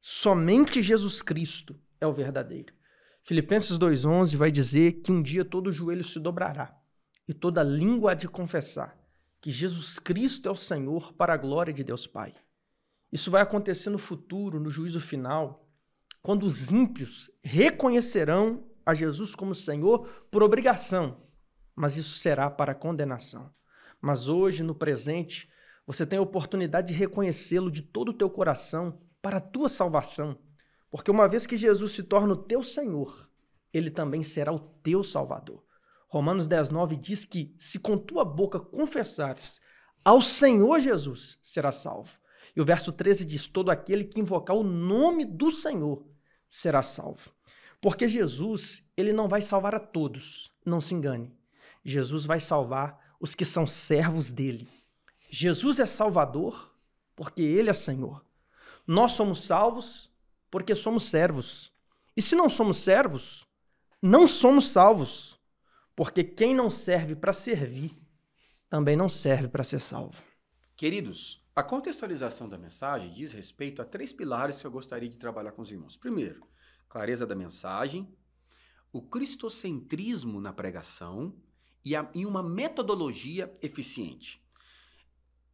somente Jesus Cristo é o verdadeiro. Filipenses 2,11 vai dizer que um dia todo joelho se dobrará e toda língua há de confessar que Jesus Cristo é o Senhor para a glória de Deus Pai. Isso vai acontecer no futuro, no juízo final, quando os ímpios reconhecerão a Jesus como Senhor por obrigação, mas isso será para condenação. Mas hoje, no presente, você tem a oportunidade de reconhecê-lo de todo o teu coração para a tua salvação, porque uma vez que Jesus se torna o teu Senhor, ele também será o teu Salvador. Romanos 10,9 diz que se com tua boca confessares ao Senhor Jesus, serás salvo. E o verso 13 diz, todo aquele que invocar o nome do Senhor será salvo. Porque Jesus, ele não vai salvar a todos, não se engane. Jesus vai salvar os que são servos dele. Jesus é Salvador porque ele é Senhor. Nós somos salvos porque somos servos. E se não somos servos, não somos salvos. Porque quem não serve para servir, também não serve para ser salvo. Queridos, a contextualização da mensagem diz respeito a 3 pilares que eu gostaria de trabalhar com os irmãos. Primeiro, clareza da mensagem, o cristocentrismo na pregação e uma metodologia eficiente.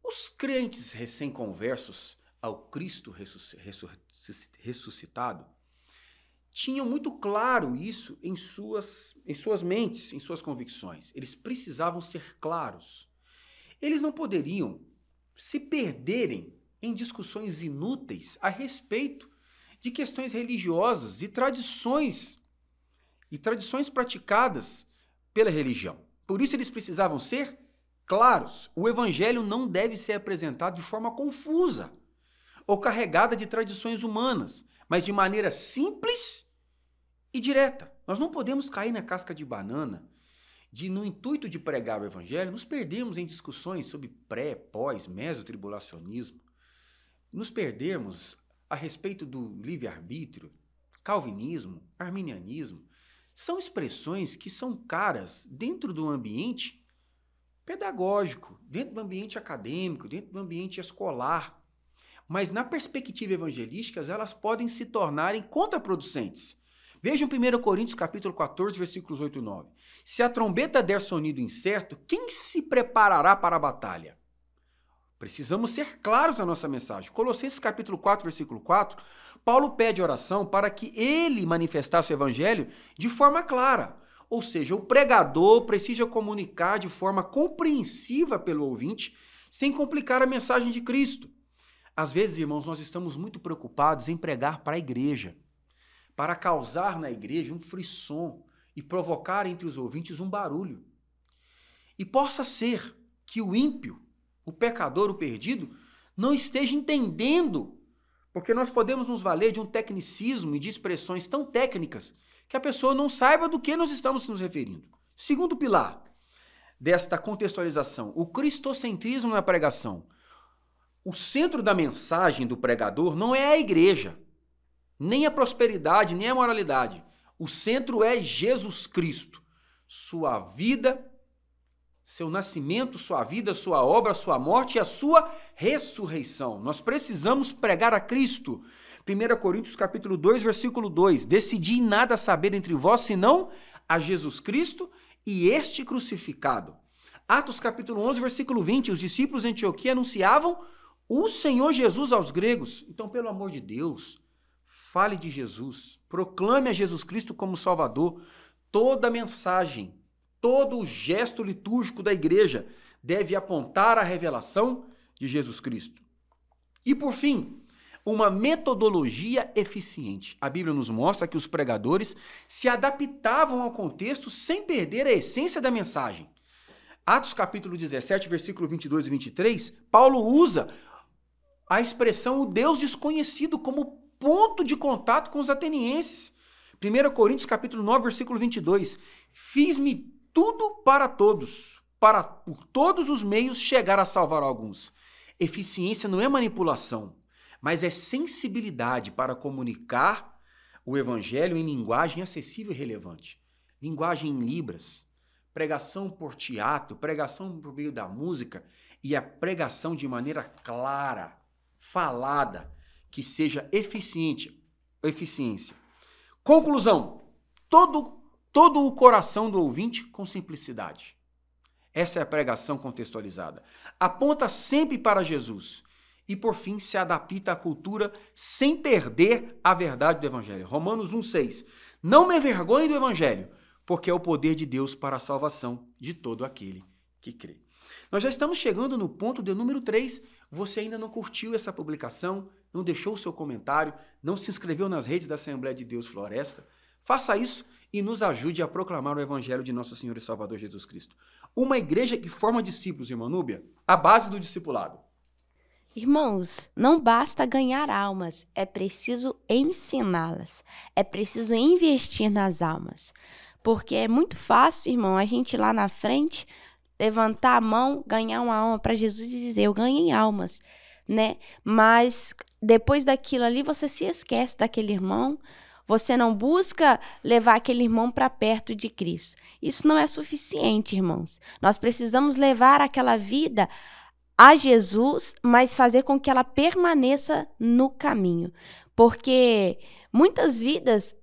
Os crentes recém-conversos ao Cristo ressuscitado tinham muito claro isso em suas mentes, em suas convicções. Eles precisavam ser claros. Eles não poderiam se perderem em discussões inúteis a respeito de questões religiosas e tradições praticadas pela religião. Por isso eles precisavam ser claros. O evangelho não deve ser apresentado de forma confusa ou carregada de tradições humanas, mas de maneira simples e direta. Nós não podemos cair na casca de banana no intuito de pregar o evangelho, nos perdemos em discussões sobre pré, pós, mesotribulacionismo, nos perdemos a respeito do livre-arbítrio, calvinismo, arminianismo. São expressões que são caras dentro do ambiente pedagógico, dentro do ambiente acadêmico, dentro do ambiente escolar. Mas na perspectiva evangelística, elas podem se tornarem contraproducentes. Vejam 1 Coríntios capítulo 14, versículos 8 e 9. Se a trombeta der sonido incerto, quem se preparará para a batalha? Precisamos ser claros na nossa mensagem. Colossenses capítulo 4, versículo 4, Paulo pede oração para que ele manifestasse o evangelho de forma clara. Ou seja, o pregador precisa comunicar de forma compreensiva pelo ouvinte, sem complicar a mensagem de Cristo. Às vezes, irmãos, nós estamos muito preocupados em pregar para a igreja, para causar na igreja um frisson e provocar entre os ouvintes um barulho. E possa ser que o ímpio, o pecador, o perdido, não esteja entendendo, porque nós podemos nos valer de um tecnicismo e de expressões tão técnicas que a pessoa não saiba do que nós estamos nos referindo. Segundo pilar desta contextualização, o cristocentrismo na pregação. O centro da mensagem do pregador não é a igreja, nem a prosperidade, nem a moralidade. O centro é Jesus Cristo. Sua vida, seu nascimento, sua vida, sua obra, sua morte e a sua ressurreição. Nós precisamos pregar a Cristo. 1 Coríntios capítulo 2, versículo 2. Decidi nada saber entre vós, senão a Jesus Cristo e este crucificado. Atos capítulo 11, versículo 20. Os discípulos de Antioquia anunciavam o Senhor Jesus aos gregos. Então, pelo amor de Deus, fale de Jesus. Proclame a Jesus Cristo como Salvador. Toda a mensagem, todo o gesto litúrgico da igreja deve apontar à revelação de Jesus Cristo. E, por fim, uma metodologia eficiente. A Bíblia nos mostra que os pregadores se adaptavam ao contexto sem perder a essência da mensagem. Atos capítulo 17, versículo 22 e 23, Paulo usa a expressão o Deus desconhecido como ponto de contato com os atenienses. 1 Coríntios capítulo 9, versículo 22, fiz-me tudo para todos, para por todos os meios chegar a salvar alguns. Eficiência não é manipulação, mas é sensibilidade para comunicar o evangelho em linguagem acessível e relevante. Linguagem em libras, pregação por teatro, pregação por meio da música e a pregação de maneira clara, falada, que seja eficiência. Conclusão, todo o coração do ouvinte com simplicidade. Essa é a pregação contextualizada. Aponta sempre para Jesus e, por fim, se adapta à cultura sem perder a verdade do Evangelho. Romanos 1,6. Não me envergonhe do Evangelho, porque é o poder de Deus para a salvação de todo aquele que crê. Nós já estamos chegando no ponto de número 3. Você ainda não curtiu essa publicação, não deixou o seu comentário, não se inscreveu nas redes da Assembleia de Deus Floresta? Faça isso e nos ajude a proclamar o Evangelho de nosso Senhor e Salvador Jesus Cristo. Uma igreja que forma discípulos, irmã Núbia, a base do discipulado. Irmãos, não basta ganhar almas, é preciso ensiná-las, é preciso investir nas almas. Porque é muito fácil, irmão, a gente ir lá na frente, levantar a mão, ganhar uma alma para Jesus e dizer, eu ganhei almas, né? Mas depois daquilo ali, você se esquece daquele irmão, você não busca levar aquele irmão para perto de Cristo. Isso não é suficiente, irmãos. Nós precisamos levar aquela vida a Jesus, mas fazer com que ela permaneça no caminho. Porque muitas vidas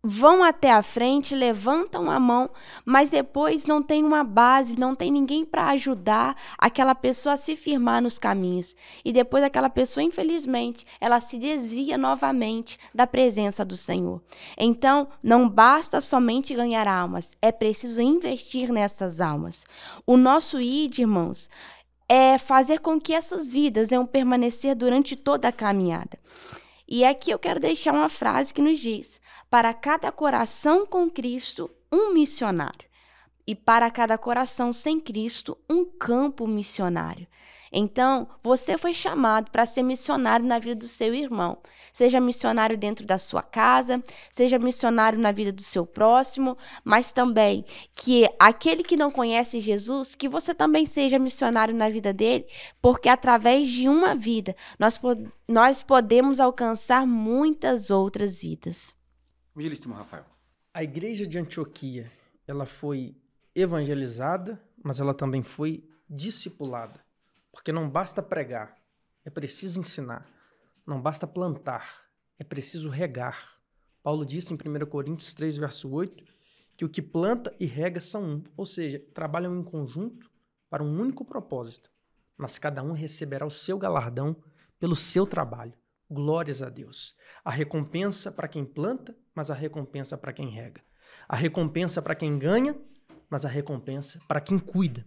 vão até a frente, levantam a mão, mas depois não tem uma base, não tem ninguém para ajudar aquela pessoa a se firmar nos caminhos. E depois aquela pessoa, infelizmente, ela se desvia novamente da presença do Senhor. Então, não basta somente ganhar almas, é preciso investir nessas almas. O nosso ID, irmãos, é fazer com que essas vidas venham permanecer durante toda a caminhada. E aqui eu quero deixar uma frase que nos diz: para cada coração com Cristo, um missionário. E para cada coração sem Cristo, um campo missionário. Então, você foi chamado para ser missionário na vida do seu irmão. Seja missionário dentro da sua casa, seja missionário na vida do seu próximo, mas também que aquele que não conhece Jesus, que você também seja missionário na vida dele, porque através de uma vida, nós podemos alcançar muitas outras vidas. Evangelista Rafael. A igreja de Antioquia, ela foi evangelizada, mas ela também foi discipulada. Porque não basta pregar, é preciso ensinar. Não basta plantar, é preciso regar. Paulo disse em 1 Coríntios 3, verso 8, que o que planta e rega são um. Ou seja, trabalham em conjunto para um único propósito. Mas cada um receberá o seu galardão pelo seu trabalho. Glórias a Deus. A recompensa para quem planta, mas a recompensa para quem rega. A recompensa para quem ganha, mas a recompensa para quem cuida.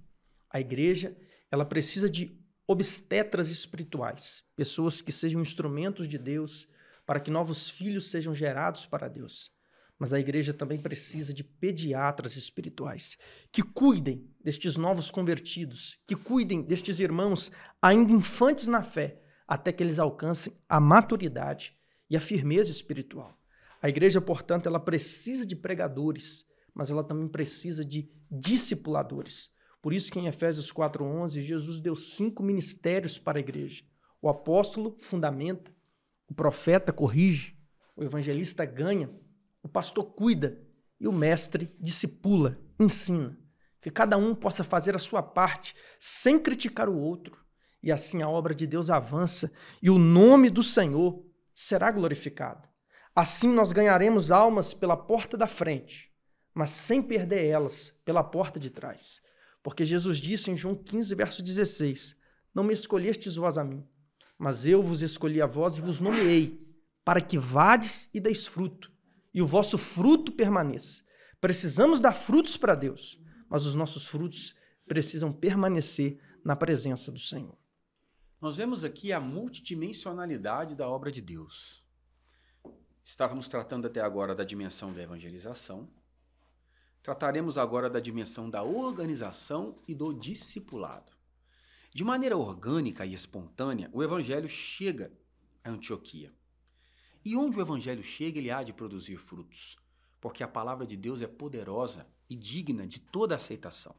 A igreja, ela precisa de obstetras espirituais, pessoas que sejam instrumentos de Deus para que novos filhos sejam gerados para Deus. Mas a igreja também precisa de pediatras espirituais que cuidem destes novos convertidos, que cuidem destes irmãos ainda infantes na fé, até que eles alcancem a maturidade e a firmeza espiritual. A igreja, portanto, ela precisa de pregadores, mas ela também precisa de discipuladores. Por isso que em Efésios 4:11, Jesus deu 5 ministérios para a igreja. O apóstolo fundamenta, o profeta corrige, o evangelista ganha, o pastor cuida e o mestre discipula, ensina. Que cada um possa fazer a sua parte sem criticar o outro. E assim a obra de Deus avança e o nome do Senhor será glorificado. Assim nós ganharemos almas pela porta da frente, mas sem perder elas pela porta de trás. Porque Jesus disse em João 15, verso 16, não me escolhestes vós a mim, mas eu vos escolhi a vós e vos nomeei, para que vades e deis fruto, e o vosso fruto permaneça. Precisamos dar frutos para Deus, mas os nossos frutos precisam permanecer na presença do Senhor. Nós vemos aqui a multidimensionalidade da obra de Deus. Estávamos tratando até agora da dimensão da evangelização. Trataremos agora da dimensão da organização e do discipulado. De maneira orgânica e espontânea, o evangelho chega a Antioquia. E onde o evangelho chega, ele há de produzir frutos, porque a palavra de Deus é poderosa e digna de toda aceitação.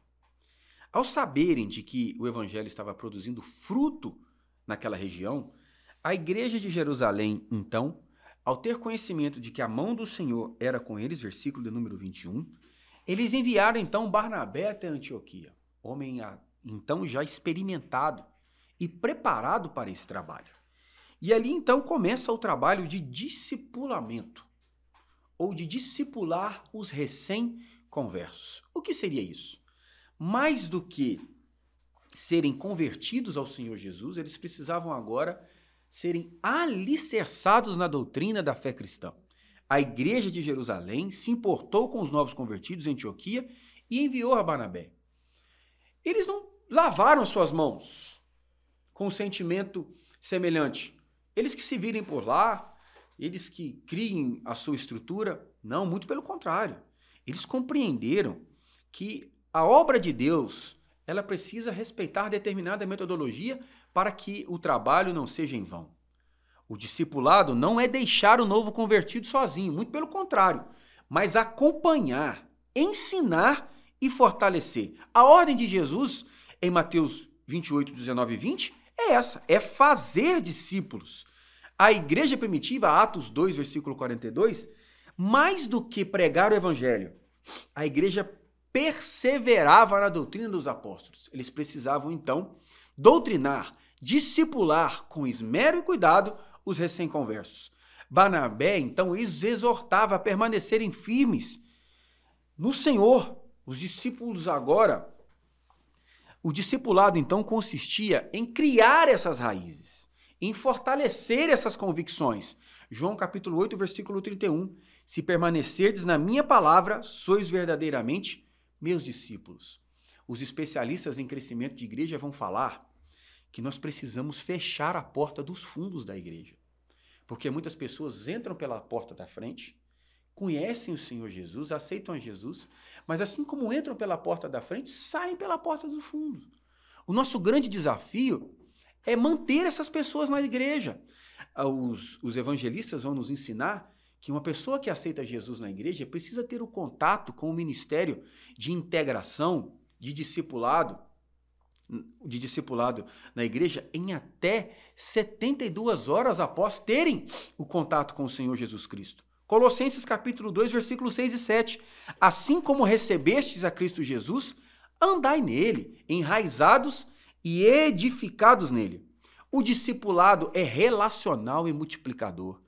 Ao saberem de que o evangelho estava produzindo fruto naquela região, a igreja de Jerusalém, então, ao ter conhecimento de que a mão do Senhor era com eles, versículo de número 21, Eles enviaram então Barnabé até Antioquia, homem então já experimentado e preparado para esse trabalho. E ali então começa o trabalho de discipulamento, ou de discipular os recém-conversos. O que seria isso? Mais do que serem convertidos ao Senhor Jesus, eles precisavam agora serem alicerçados na doutrina da fé cristã. A igreja de Jerusalém se importou com os novos convertidos em Antioquia e enviou a Barnabé. Eles não lavaram suas mãos com um sentimento semelhante. Eles que se virem por lá, eles que criem a sua estrutura. Não, muito pelo contrário. Eles compreenderam que a obra de Deus, ela precisa respeitar determinada metodologia para que o trabalho não seja em vão. O discipulado não é deixar o novo convertido sozinho, muito pelo contrário, mas acompanhar, ensinar e fortalecer. A ordem de Jesus, em Mateus 28, 19 e 20, é essa, é fazer discípulos. A igreja primitiva, Atos 2, versículo 42, mais do que pregar o evangelho, a igreja perseverava na doutrina dos apóstolos. Eles precisavam, então, doutrinar, discipular com esmero e cuidado os recém-conversos. Barnabé, então, os exortava a permanecerem firmes no Senhor. Os discípulos agora, o discipulado, então, consistia em criar essas raízes, em fortalecer essas convicções. João capítulo 8, versículo 31. Se permanecerdes na minha palavra, sois verdadeiramente meus discípulos. Os especialistas em crescimento de igreja vão falar que nós precisamos fechar a porta dos fundos da igreja. Porque muitas pessoas entram pela porta da frente, conhecem o Senhor Jesus, aceitam a Jesus, mas assim como entram pela porta da frente, saem pela porta do fundo. O nosso grande desafio é manter essas pessoas na igreja. Os evangelistas vão nos ensinar que uma pessoa que aceita Jesus na igreja precisa ter o contato com o ministério de integração, de discipulado na igreja em até 72 horas após terem o contato com o Senhor Jesus Cristo. Colossenses capítulo 2, versículos 6 e 7. Assim como recebestes a Cristo Jesus, andai nele, enraizados e edificados nele. O discipulado é relacional e multiplicador.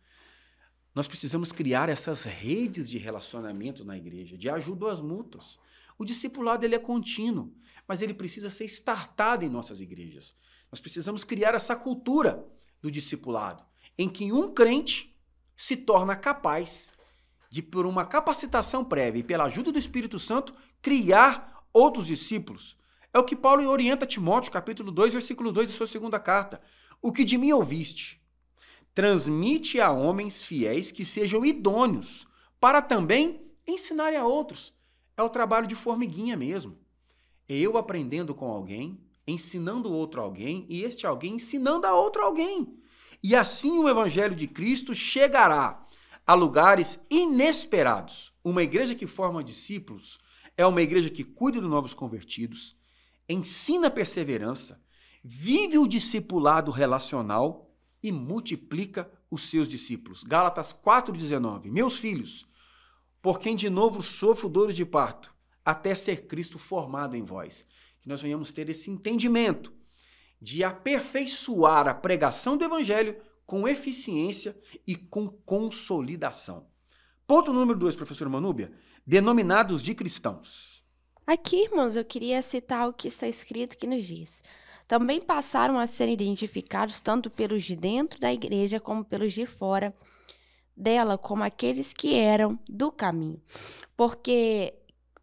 Nós precisamos criar essas redes de relacionamento na igreja, de ajudas mútuas. O discipulado ele é contínuo, mas ele precisa ser startado em nossas igrejas. Nós precisamos criar essa cultura do discipulado, em que um crente se torna capaz de, por uma capacitação prévia e pela ajuda do Espírito Santo, criar outros discípulos. É o que Paulo orienta Timóteo, capítulo 2, versículo 2 de sua segunda carta. O que de mim ouviste, transmite a homens fiéis que sejam idôneos, para também ensinarem a outros. É o trabalho de formiguinha mesmo. É eu aprendendo com alguém, ensinando outro alguém, e este alguém ensinando a outro alguém. E assim o evangelho de Cristo chegará a lugares inesperados. Uma igreja que forma discípulos é uma igreja que cuida dos novos convertidos, ensina perseverança, vive o discipulado relacional e multiplica os seus discípulos. Gálatas 4,19. Meus filhos, por quem de novo sofro dores de parto, até ser Cristo formado em vós. Que nós venhamos ter esse entendimento de aperfeiçoar a pregação do evangelho com eficiência e com consolidação. Ponto número 2, professor Manúbia, denominados de cristãos. Aqui, irmãos, eu queria citar o que está escrito que nos diz. Também passaram a ser identificados tanto pelos de dentro da igreja como pelos de fora dela, como aqueles que eram do caminho. Porque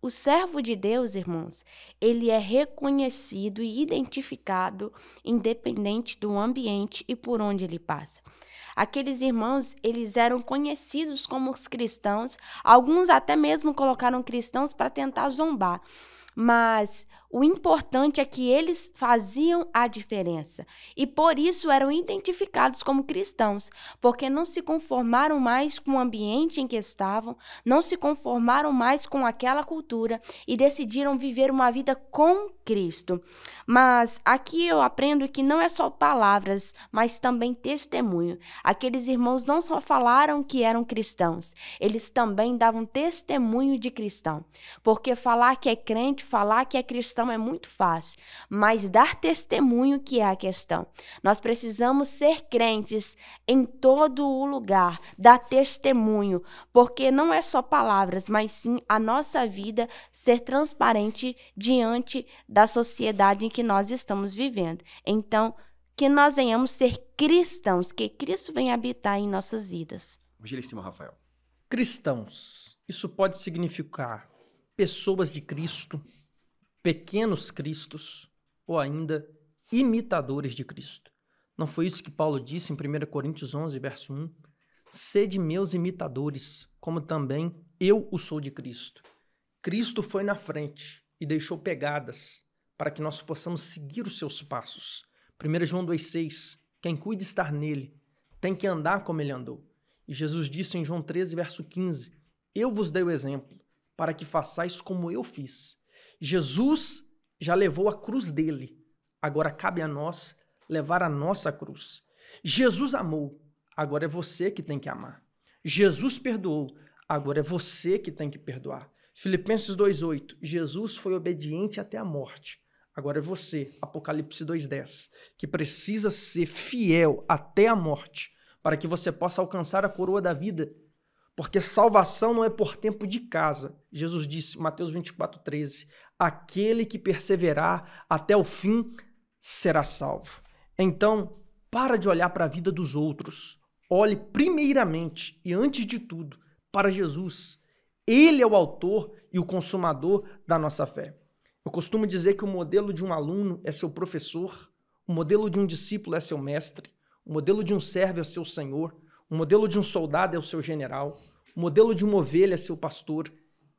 o servo de Deus, irmãos, ele é reconhecido e identificado independente do ambiente e por onde ele passa. Aqueles irmãos, eles eram conhecidos como os cristãos, alguns até mesmo colocaram cristãos para tentar zombar, mas O importante é que eles faziam a diferença e por isso eram identificados como cristãos, porque não se conformaram mais com o ambiente em que estavam, não se conformaram mais com aquela cultura e decidiram viver uma vida com Cristo. Mas aqui eu aprendo que não é só palavras, mas também testemunho. Aqueles irmãos não só falaram que eram cristãos, eles também davam testemunho de cristão, porque falar que é crente, falar que é cristão é muito fácil, mas dar testemunho que é a questão. Nós precisamos ser crentes em todo o lugar, dar testemunho, porque não é só palavras, mas sim a nossa vida ser transparente diante da sociedade em que nós estamos vivendo. Então, que nós venhamos ser cristãos, que Cristo venha habitar em nossas vidas. Evangelista Rafael. Cristãos, isso pode significar pessoas de Cristo, pequenos cristos ou ainda imitadores de Cristo. Não foi isso que Paulo disse em 1 Coríntios 11, verso 1? Sede meus imitadores, como também eu o sou de Cristo. Cristo foi na frente e deixou pegadas para que nós possamos seguir os seus passos. 1 João 2,6, quem cuida estar nele tem que andar como ele andou. E Jesus disse em João 13, verso 15, eu vos dei o exemplo para que façais como eu fiz. Jesus já levou a cruz dele, agora cabe a nós levar a nossa cruz. Jesus amou, agora é você que tem que amar. Jesus perdoou, agora é você que tem que perdoar. Filipenses 2,8, Jesus foi obediente até a morte. Agora é você, Apocalipse 2,10, que precisa ser fiel até a morte para que você possa alcançar a coroa da vida. Porque salvação não é por tempo de casa. Jesus disse, Mateus 24,13, aquele que perseverar até o fim será salvo. Então, para de olhar para a vida dos outros. Olhe primeiramente e antes de tudo para Jesus. Ele é o autor e o consumador da nossa fé. Eu costumo dizer que o modelo de um aluno é seu professor, o modelo de um discípulo é seu mestre, o modelo de um servo é seu senhor, o modelo de um soldado é o seu general, o modelo de uma ovelha é seu pastor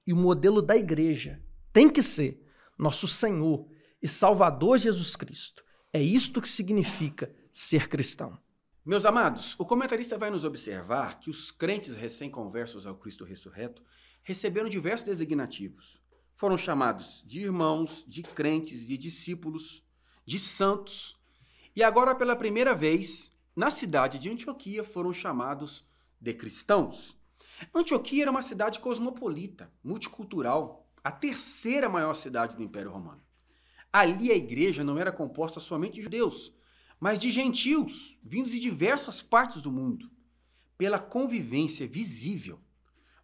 e o modelo da igreja tem que ser nosso Senhor e Salvador Jesus Cristo. É isto que significa ser cristão. Meus amados, o comentarista vai nos observar que os crentes recém-conversos ao Cristo ressurreto receberam diversos designativos. Foram chamados de irmãos, de crentes, de discípulos, de santos. E agora, pela primeira vez, na cidade de Antioquia, foram chamados de cristãos. Antioquia era uma cidade cosmopolita, multicultural, a terceira maior cidade do Império Romano. Ali a igreja não era composta somente de judeus, mas de gentios, vindos de diversas partes do mundo. Pela convivência visível,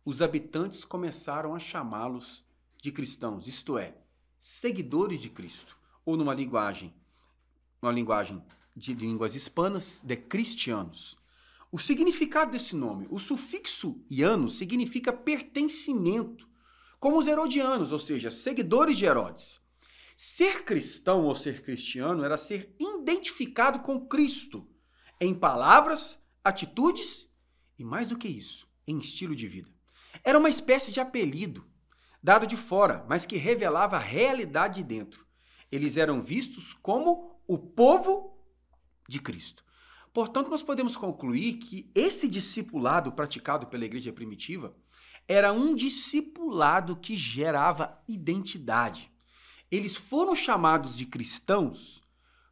os habitantes começaram a chamá-los de cristãos, isto é, seguidores de Cristo, ou numa linguagem de línguas hispanas, de cristianos. O significado desse nome, o sufixo iano, significa pertencimento, como os herodianos, ou seja, seguidores de Herodes. Ser cristão ou ser cristiano era ser identificado com Cristo em palavras, atitudes e, mais do que isso, em estilo de vida. Era uma espécie de apelido, dado de fora, mas que revelava a realidade de dentro. Eles eram vistos como o povo de Cristo. Portanto, nós podemos concluir que esse discipulado praticado pela igreja primitiva era um discipulado que gerava identidade. Eles foram chamados de cristãos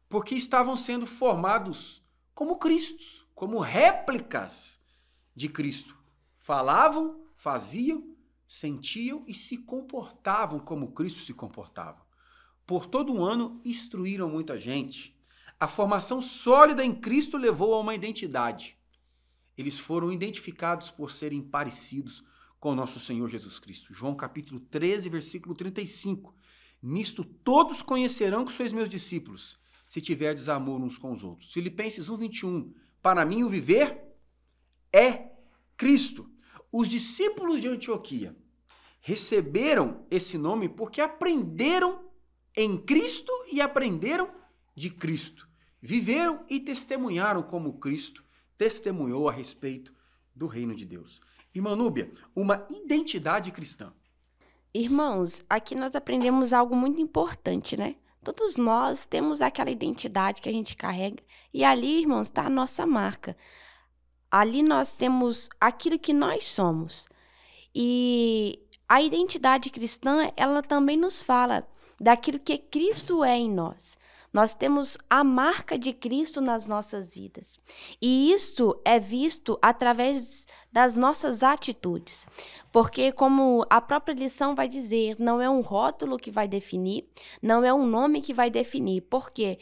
porque estavam sendo formados como Cristos, como réplicas de Cristo. Falavam, faziam, sentiam e se comportavam como Cristo se comportava. Por todo um ano, instruíram muita gente. A formação sólida em Cristo levou a uma identidade. Eles foram identificados por serem parecidos com o nosso Senhor Jesus Cristo. João capítulo 13, versículo 35. Nisto todos conhecerão que sois meus discípulos, se tiverdes amor uns com os outros. Filipenses 1, 21. Para mim o viver é Cristo. Os discípulos de Antioquia receberam esse nome porque aprenderam em Cristo e aprenderam de Cristo. Viveram e testemunharam como Cristo testemunhou a respeito do reino de Deus. Irmã Núbia, uma identidade cristã. Irmãos, aqui nós aprendemos algo muito importante, né? Todos nós temos aquela identidade que a gente carrega. E ali, irmãos, está a nossa marca. Ali nós temos aquilo que nós somos. E a identidade cristã, ela também nos fala daquilo que Cristo é em nós. Nós temos a marca de Cristo nas nossas vidas. E isso é visto através das nossas atitudes. Porque, como a própria lição vai dizer, não é um rótulo que vai definir, não é um nome que vai definir. Por quê?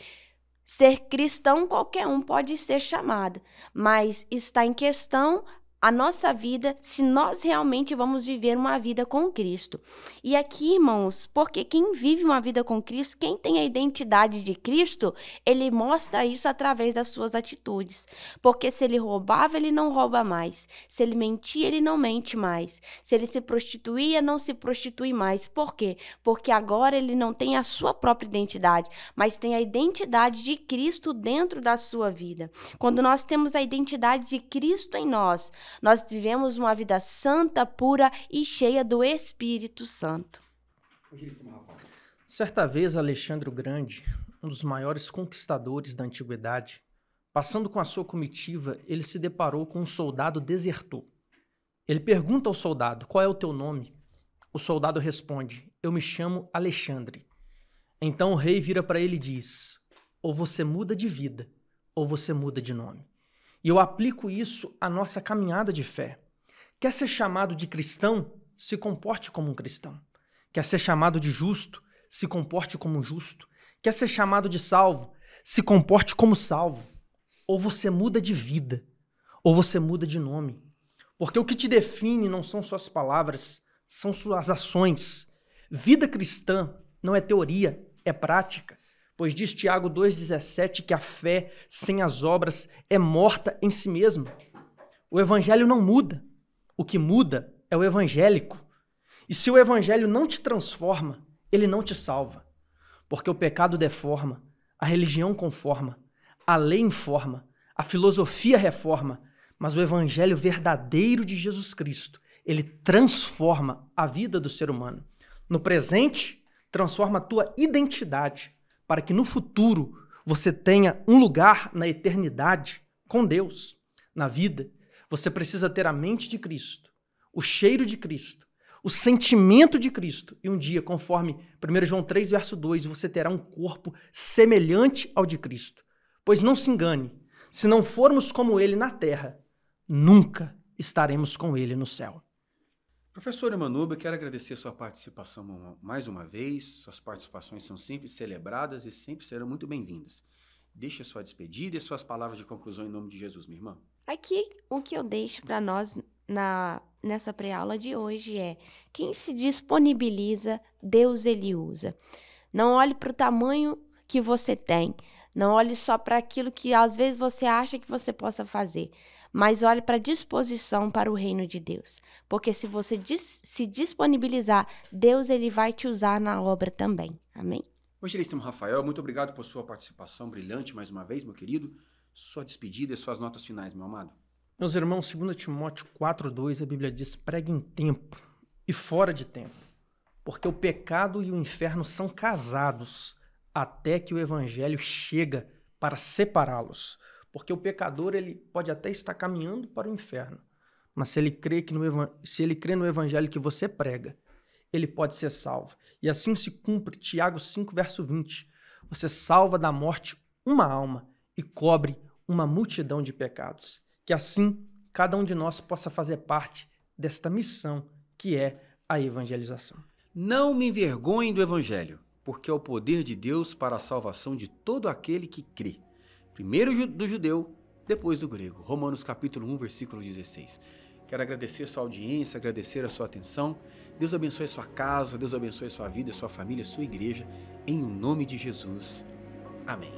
Ser cristão, qualquer um pode ser chamado, mas está em questão a nossa vida, se nós realmente vamos viver uma vida com Cristo. E aqui, irmãos, porque quem vive uma vida com Cristo, quem tem a identidade de Cristo, ele mostra isso através das suas atitudes. Porque se ele roubava, ele não rouba mais. Se ele mentia, ele não mente mais. Se ele se prostituía, não se prostitui mais. Por quê? Porque agora ele não tem a sua própria identidade, mas tem a identidade de Cristo dentro da sua vida. Quando nós temos a identidade de Cristo em nós vivemos uma vida santa, pura e cheia do Espírito Santo. Certa vez, Alexandre o Grande, um dos maiores conquistadores da antiguidade, passando com a sua comitiva, ele se deparou com um soldado desertor. Ele pergunta ao soldado, qual é o teu nome? O soldado responde, eu me chamo Alexandre. Então o rei vira para ele e diz, ou você muda de vida, ou você muda de nome. E eu aplico isso à nossa caminhada de fé. Quer ser chamado de cristão? Se comporte como um cristão. Quer ser chamado de justo? Se comporte como um justo. Quer ser chamado de salvo? Se comporte como salvo. Ou você muda de vida, ou você muda de nome. Porque o que te define não são suas palavras, são suas ações. Vida cristã não é teoria, é prática. Pois diz Tiago 2,17 que a fé sem as obras é morta em si mesma. O evangelho não muda. O que muda é o evangélico. E se o evangelho não te transforma, ele não te salva. Porque o pecado deforma, a religião conforma, a lei informa, a filosofia reforma, mas o evangelho verdadeiro de Jesus Cristo, ele transforma a vida do ser humano. No presente, transforma a tua identidade, para que no futuro você tenha um lugar na eternidade com Deus. Na vida, você precisa ter a mente de Cristo, o cheiro de Cristo, o sentimento de Cristo. E um dia, conforme 1 João 3, verso 2, você terá um corpo semelhante ao de Cristo. Pois não se engane, se não formos como Ele na terra, nunca estaremos com Ele no céu. Professor Emanuba, eu quero agradecer sua participação mais uma vez. Suas participações são sempre celebradas e sempre serão muito bem-vindas. Deixe a sua despedida e suas palavras de conclusão em nome de Jesus, minha irmã. Aqui, o que eu deixo para nós nessa pré-aula de hoje é: quem se disponibiliza, Deus ele usa. Não olhe para o tamanho que você tem. Não olhe só para aquilo que às vezes você acha que você possa fazer. Mas olhe para a disposição para o reino de Deus. Porque se você se disponibilizar, Deus ele vai te usar na obra também. Amém? Evangelista Rafael, muito obrigado por sua participação brilhante mais uma vez, meu querido. Sua despedida e suas notas finais, meu amado. Meus irmãos, 2 Timóteo 4,2, a Bíblia diz, pregue em tempo e fora de tempo. Porque o pecado e o inferno são casados até que o evangelho chega para separá-los. Porque o pecador ele pode até estar caminhando para o inferno, mas se ele crê no evangelho que você prega, ele pode ser salvo. E assim se cumpre Tiago 5, verso 20. Você salva da morte uma alma e cobre uma multidão de pecados. Que assim cada um de nós possa fazer parte desta missão que é a evangelização. Não me envergonhem do evangelho, porque é o poder de Deus para a salvação de todo aquele que crê. Primeiro do judeu, depois do grego. Romanos capítulo 1, versículo 16. Quero agradecer a sua audiência, agradecer a sua atenção. Deus abençoe a sua casa, Deus abençoe a sua vida, a sua família, a sua igreja. Em nome de Jesus. Amém.